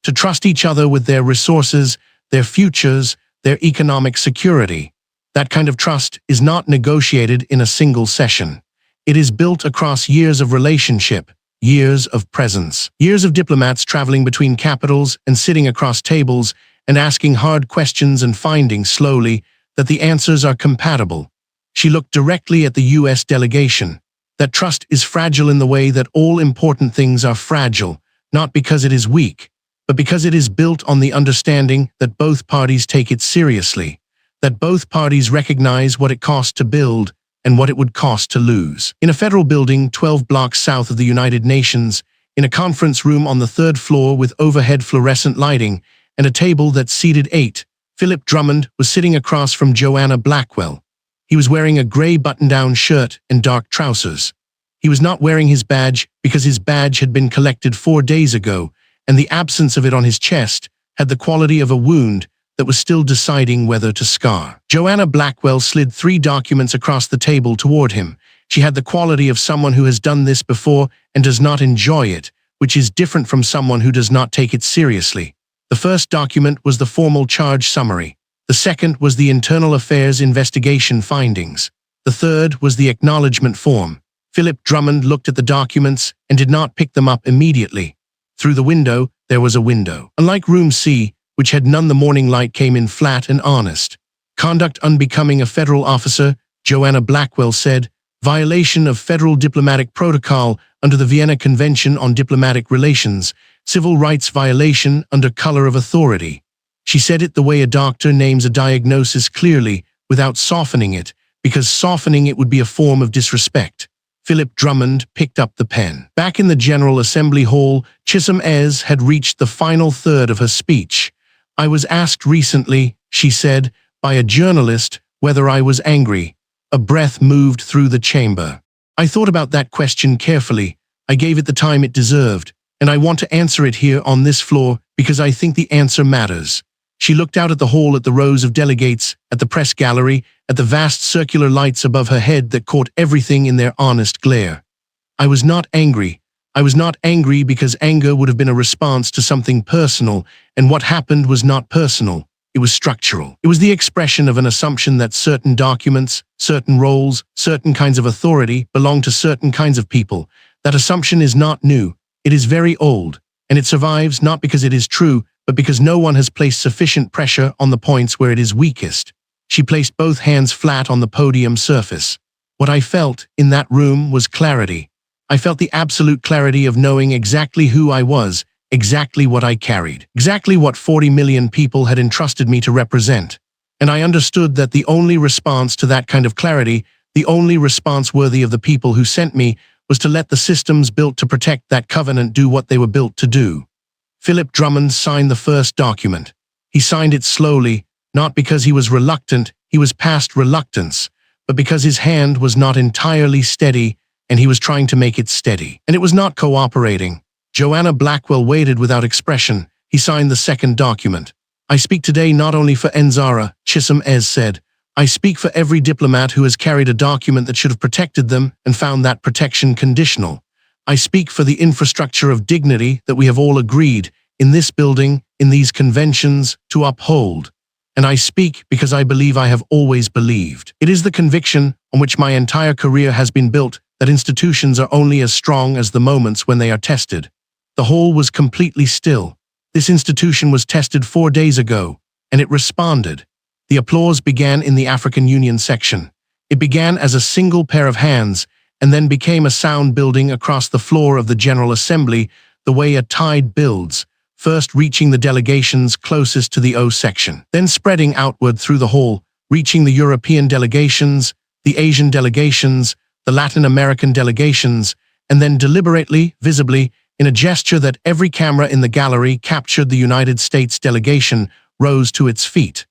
To trust each other with their resources, their futures, their economic security. That kind of trust is not negotiated in a single session. It is built across years of relationship, years of presence, years of diplomats traveling between capitals and sitting across tables and asking hard questions and finding slowly that the answers are compatible. She looked directly at the U.S. delegation. That trust is fragile in the way that all important things are fragile, not because it is weak, but because it is built on the understanding that both parties take it seriously, that both parties recognize what it costs to build and what it would cost to lose. In a federal building 12 blocks south of the United Nations, in a conference room on the 3rd floor with overhead fluorescent lighting and a table that seated 8, Philip Drummond was sitting across from Joanna Blackwell. He was wearing a gray button-down shirt and dark trousers. He was not wearing his badge because his badge had been collected 4 days ago, and the absence of it on his chest had the quality of a wound that was still deciding whether to scar. Joanna Blackwell slid 3 documents across the table toward him. She had the quality of someone who has done this before and does not enjoy it, which is different from someone who does not take it seriously. The first document was the formal charge summary. The second was the internal affairs investigation findings. The third was the acknowledgement form. Philip Drummond looked at the documents and did not pick them up immediately. Through the window, there was a window. Unlike Room C, which had none, the morning light came in flat and honest. Conduct unbecoming a federal officer, Joanna Blackwell said, "Violation of federal diplomatic protocol under the Vienna Convention on Diplomatic Relations, civil rights violation under color of authority." She said it the way a doctor names a diagnosis clearly, without softening it, because softening it would be a form of disrespect. Philip Drummond picked up the pen. Back in the General Assembly Hall, Chisom Eze had reached the final third of her speech. "I was asked recently," she said, "by a journalist whether I was angry." A breath moved through the chamber. "I thought about that question carefully. I gave it the time it deserved, and I want to answer it here on this floor because I think the answer matters." She looked out at the hall, at the rows of delegates, at the press gallery, at the vast circular lights above her head that caught everything in their honest glare. "I was not angry. I was not angry because anger would have been a response to something personal, and what happened was not personal. It was structural. It was the expression of an assumption that certain documents, certain roles, certain kinds of authority belong to certain kinds of people. That assumption is not new. It is very old, and it survives not because it is true, but because no one has placed sufficient pressure on the points where it is weakest." She placed both hands flat on the podium surface. "What I felt in that room was clarity. I felt the absolute clarity of knowing exactly who I was, exactly what I carried, exactly what 40 million people had entrusted me to represent. And I understood that the only response to that kind of clarity, the only response worthy of the people who sent me, was to let the systems built to protect that covenant do what they were built to do." Philip Drummond signed the first document. He signed it slowly, not because he was reluctant, he was past reluctance, but because his hand was not entirely steady, and he was trying to make it steady. And it was not cooperating. Joanna Blackwell waited without expression. He signed the second document. "I speak today not only for Enzara," Chisom Eze said. "I speak for every diplomat who has carried a document that should have protected them and found that protection conditional. I speak for the infrastructure of dignity that we have all agreed, in this building, in these conventions, to uphold. And I speak because I believe I have always believed. It is the conviction on which my entire career has been built that institutions are only as strong as the moments when they are tested." The hall was completely still. This institution was tested 4 days ago, and it responded. The applause began in the African Union section. It began as a single pair of hands, and then became a sound building across the floor of the General Assembly, the way a tide builds, first reaching the delegations closest to the O section, then spreading outward through the hall, reaching the European delegations, the Asian delegations, the Latin American delegations, and then deliberately, visibly, in a gesture that every camera in the gallery captured, the United States delegation rose to its feet.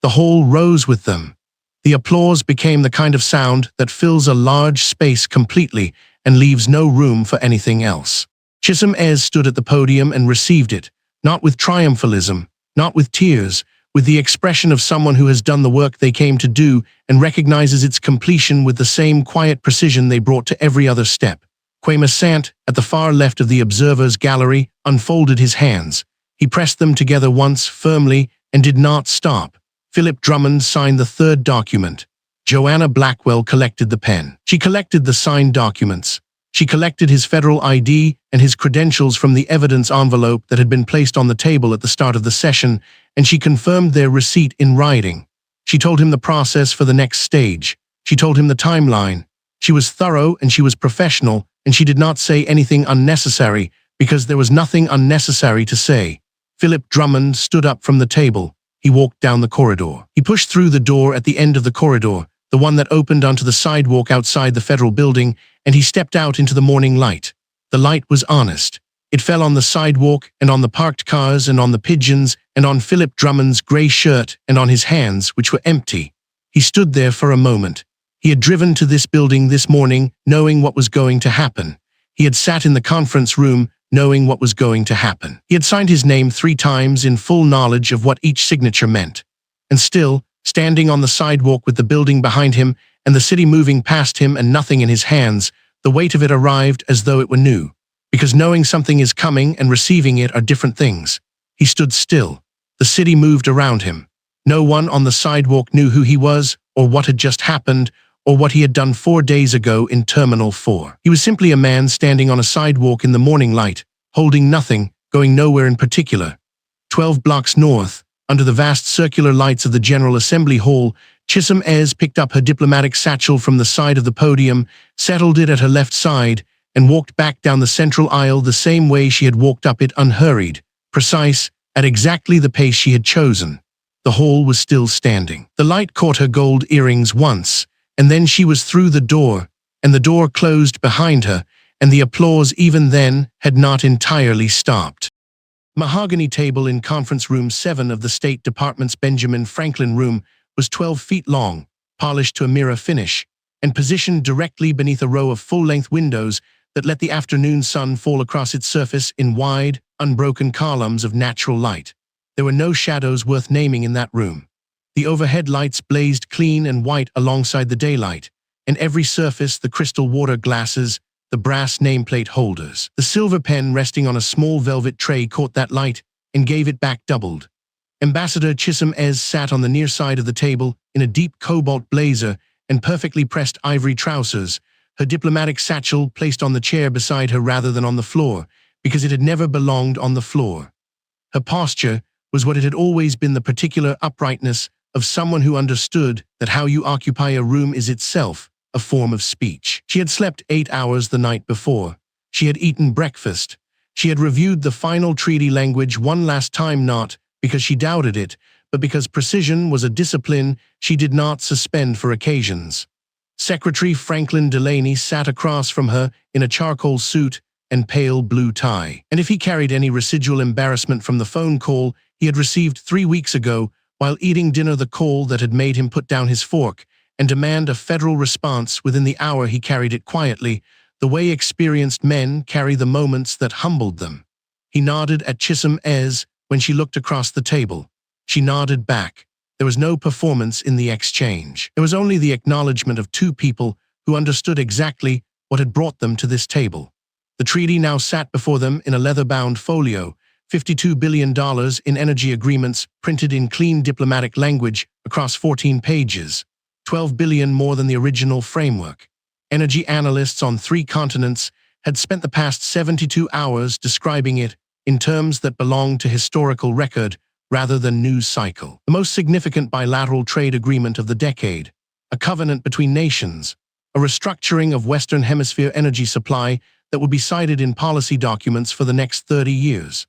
The hall rose with them. The applause became the kind of sound that fills a large space completely and leaves no room for anything else. Chisom Eze stood at the podium and received it, not with triumphalism, not with tears, with the expression of someone who has done the work they came to do and recognizes its completion with the same quiet precision they brought to every other step. Kwame Sant, at the far left of the observers' gallery, unfolded his hands. He pressed them together once, firmly, and did not stop. Philip Drummond signed the third document. Joanna Blackwell collected the pen. She collected the signed documents. She collected his federal ID and his credentials from the evidence envelope that had been placed on the table at the start of the session, and she confirmed their receipt in writing. She told him the process for the next stage. She told him the timeline. She was thorough and she was professional, and she did not say anything unnecessary because there was nothing unnecessary to say. Philip Drummond stood up from the table. He walked down the corridor. He pushed through the door at the end of the corridor, the one that opened onto the sidewalk outside the federal building, and he stepped out into the morning light. The light was honest. It fell on the sidewalk and on the parked cars and on the pigeons and on Philip Drummond's gray shirt and on his hands, which were empty. He stood there for a moment. He had driven to this building this morning knowing what was going to happen. He had sat in the conference room knowing what was going to happen. He had signed his name 3 times in full knowledge of what each signature meant. And still, standing on the sidewalk with the building behind him and the city moving past him and nothing in his hands, the weight of it arrived as though it were new. Because knowing something is coming and receiving it are different things. He stood still. The city moved around him. No one on the sidewalk knew who he was or what had just happened or what he had done 4 days ago in Terminal 4. He was simply a man standing on a sidewalk in the morning light, holding nothing, going nowhere in particular. 12 blocks north, under the vast circular lights of the General Assembly Hall, Chisom Eze picked up her diplomatic satchel from the side of the podium, settled it at her left side, and walked back down the central aisle the same way she had walked up it, unhurried, precise, at exactly the pace she had chosen. The hall was still standing. The light caught her gold earrings once, and then she was through the door, and the door closed behind her, and the applause even then had not entirely stopped. Mahogany table in Conference Room 7 of the State Department's Benjamin Franklin Room was 12 feet long, polished to a mirror finish, and positioned directly beneath a row of full-length windows that let the afternoon sun fall across its surface in wide, unbroken columns of natural light. There were no shadows worth naming in that room. The overhead lights blazed clean and white alongside the daylight, and every surface, the crystal water glasses, the brass nameplate holders. The silver pen resting on a small velvet tray caught that light and gave it back doubled. Ambassador Chisom Eze sat on the near side of the table in a deep cobalt blazer and perfectly pressed ivory trousers, her diplomatic satchel placed on the chair beside her rather than on the floor, because it had never belonged on the floor. Her posture was what it had always been, the particular uprightness of someone who understood that how you occupy a room is itself a form of speech. She had slept 8 hours the night before. She had eaten breakfast. She had reviewed the final treaty language one last time, not because she doubted it, but because precision was a discipline she did not suspend for occasions. Secretary Franklin Delaney sat across from her in a charcoal suit and pale blue tie. And if he carried any residual embarrassment from the phone call he had received 3 weeks ago while eating dinner, the call that had made him put down his fork and demand a federal response within the hour, he carried it quietly, the way experienced men carry the moments that humbled them. He nodded at Chisom Eze when she looked across the table. She nodded back. There was no performance in the exchange. There was only the acknowledgement of two people who understood exactly what had brought them to this table. The treaty now sat before them in a leather-bound folio, $52 billion in energy agreements printed in clean diplomatic language across 14 pages, $12 billion more than the original framework. Energy analysts on 3 continents had spent the past 72 hours describing it in terms that belonged to historical record rather than news cycle. The most significant bilateral trade agreement of the decade, a covenant between nations, a restructuring of Western Hemisphere energy supply that would be cited in policy documents for the next 30 years.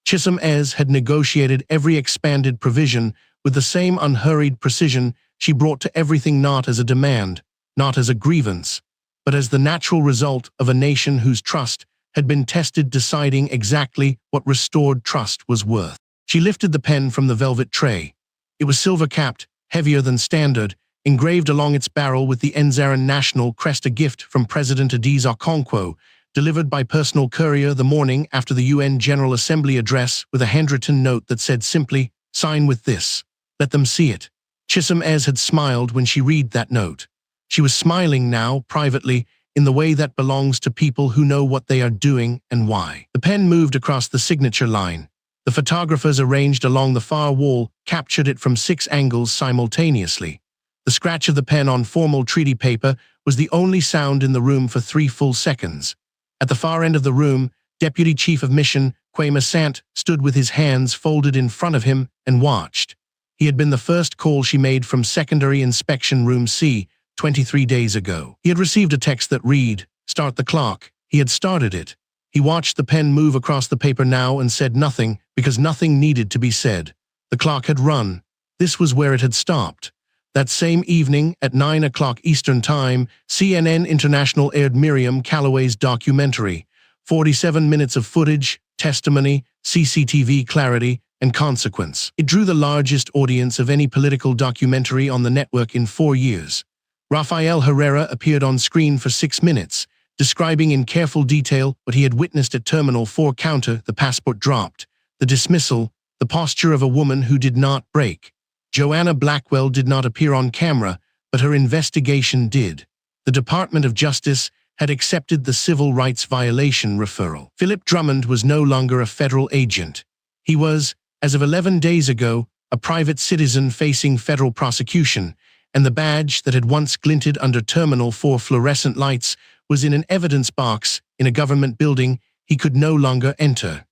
Chisom Eze had negotiated every expanded provision with the same unhurried precision she brought to everything, not as a demand, not as a grievance, but as the natural result of a nation whose trust had been tested, deciding exactly what restored trust was worth. She lifted the pen from the velvet tray. It was silver-capped, heavier than standard, engraved along its barrel with the Nzaran national crest, a gift from President Eze Okonkwo, delivered by personal courier the morning after the UN General Assembly address, with a handwritten note that said simply, "Sign with this. Let them see it." Chisom Eze had smiled when she read that note. She was smiling now, privately, in the way that belongs to people who know what they are doing and why. The pen moved across the signature line. The photographers arranged along the far wall captured it from 6 angles simultaneously. The scratch of the pen on formal treaty paper was the only sound in the room for 3 full seconds. At the far end of the room, Deputy Chief of Mission Kwame Sant stood with his hands folded in front of him and watched. He had been the first call she made from Secondary Inspection Room C 23 days ago. He had received a text that read, "Start the clock." He had started it. He watched the pen move across the paper now and said nothing, because nothing needed to be said. The clock had run. This was where it had stopped. That same evening, at 9 o'clock Eastern Time, CNN International aired Miriam Calloway's documentary. 47 minutes of footage, testimony, CCTV clarity, and consequence. It drew the largest audience of any political documentary on the network in 4 years. Rafael Herrera appeared on screen for 6 minutes, describing in careful detail what he had witnessed at Terminal 4 counter, the passport dropped, the dismissal, the posture of a woman who did not break. Joanna Blackwell did not appear on camera, but her investigation did. The Department of Justice had accepted the civil rights violation referral. Philip Drummond was no longer a federal agent. He was, as of 11 days ago, a private citizen facing federal prosecution, and the badge that had once glinted under Terminal 4 fluorescent lights was in an evidence box in a government building he could no longer enter.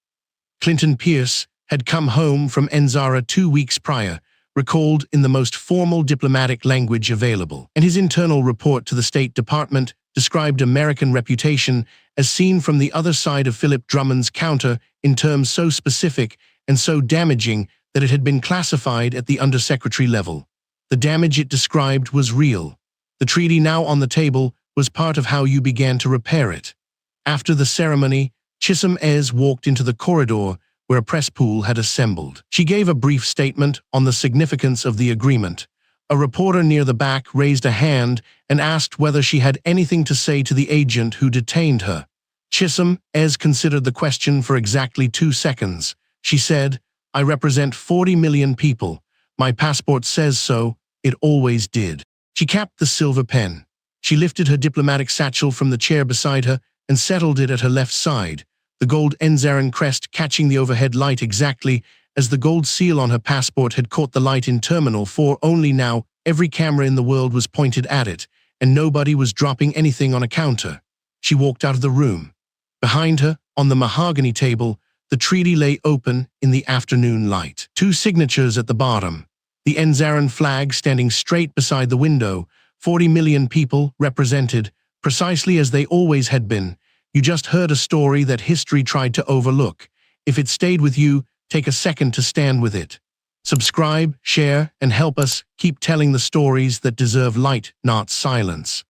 Clinton Pierce had come home from Nzara 2 weeks prior, recalled in the most formal diplomatic language available. And his internal report to the State Department described American reputation as seen from the other side of Philip Drummond's counter in terms so specific and so damaging that it had been classified at the undersecretary level. The damage it described was real. The treaty now on the table was part of how you began to repair it. After the ceremony, Chisom Eze walked into the corridor where a press pool had assembled. She gave a brief statement on the significance of the agreement. A reporter near the back raised a hand and asked whether she had anything to say to the agent who detained her. Chisom Eze considered the question for exactly 2 seconds. She said, "I represent 40 million people. My passport says so. It always did." She capped the silver pen. She lifted her diplomatic satchel from the chair beside her and settled it at her left side, the gold Enzaran crest catching the overhead light exactly as the gold seal on her passport had caught the light in Terminal 4. Only now, every camera in the world was pointed at it, and nobody was dropping anything on a counter. She walked out of the room. Behind her, on the mahogany table, the treaty lay open in the afternoon light. 2 signatures at the bottom. The Enzaran flag standing straight beside the window, 40 million people represented, precisely as they always had been. You just heard a story that history tried to overlook. If it stayed with you, take a second to stand with it. Subscribe, share, and help us keep telling the stories that deserve light, not silence.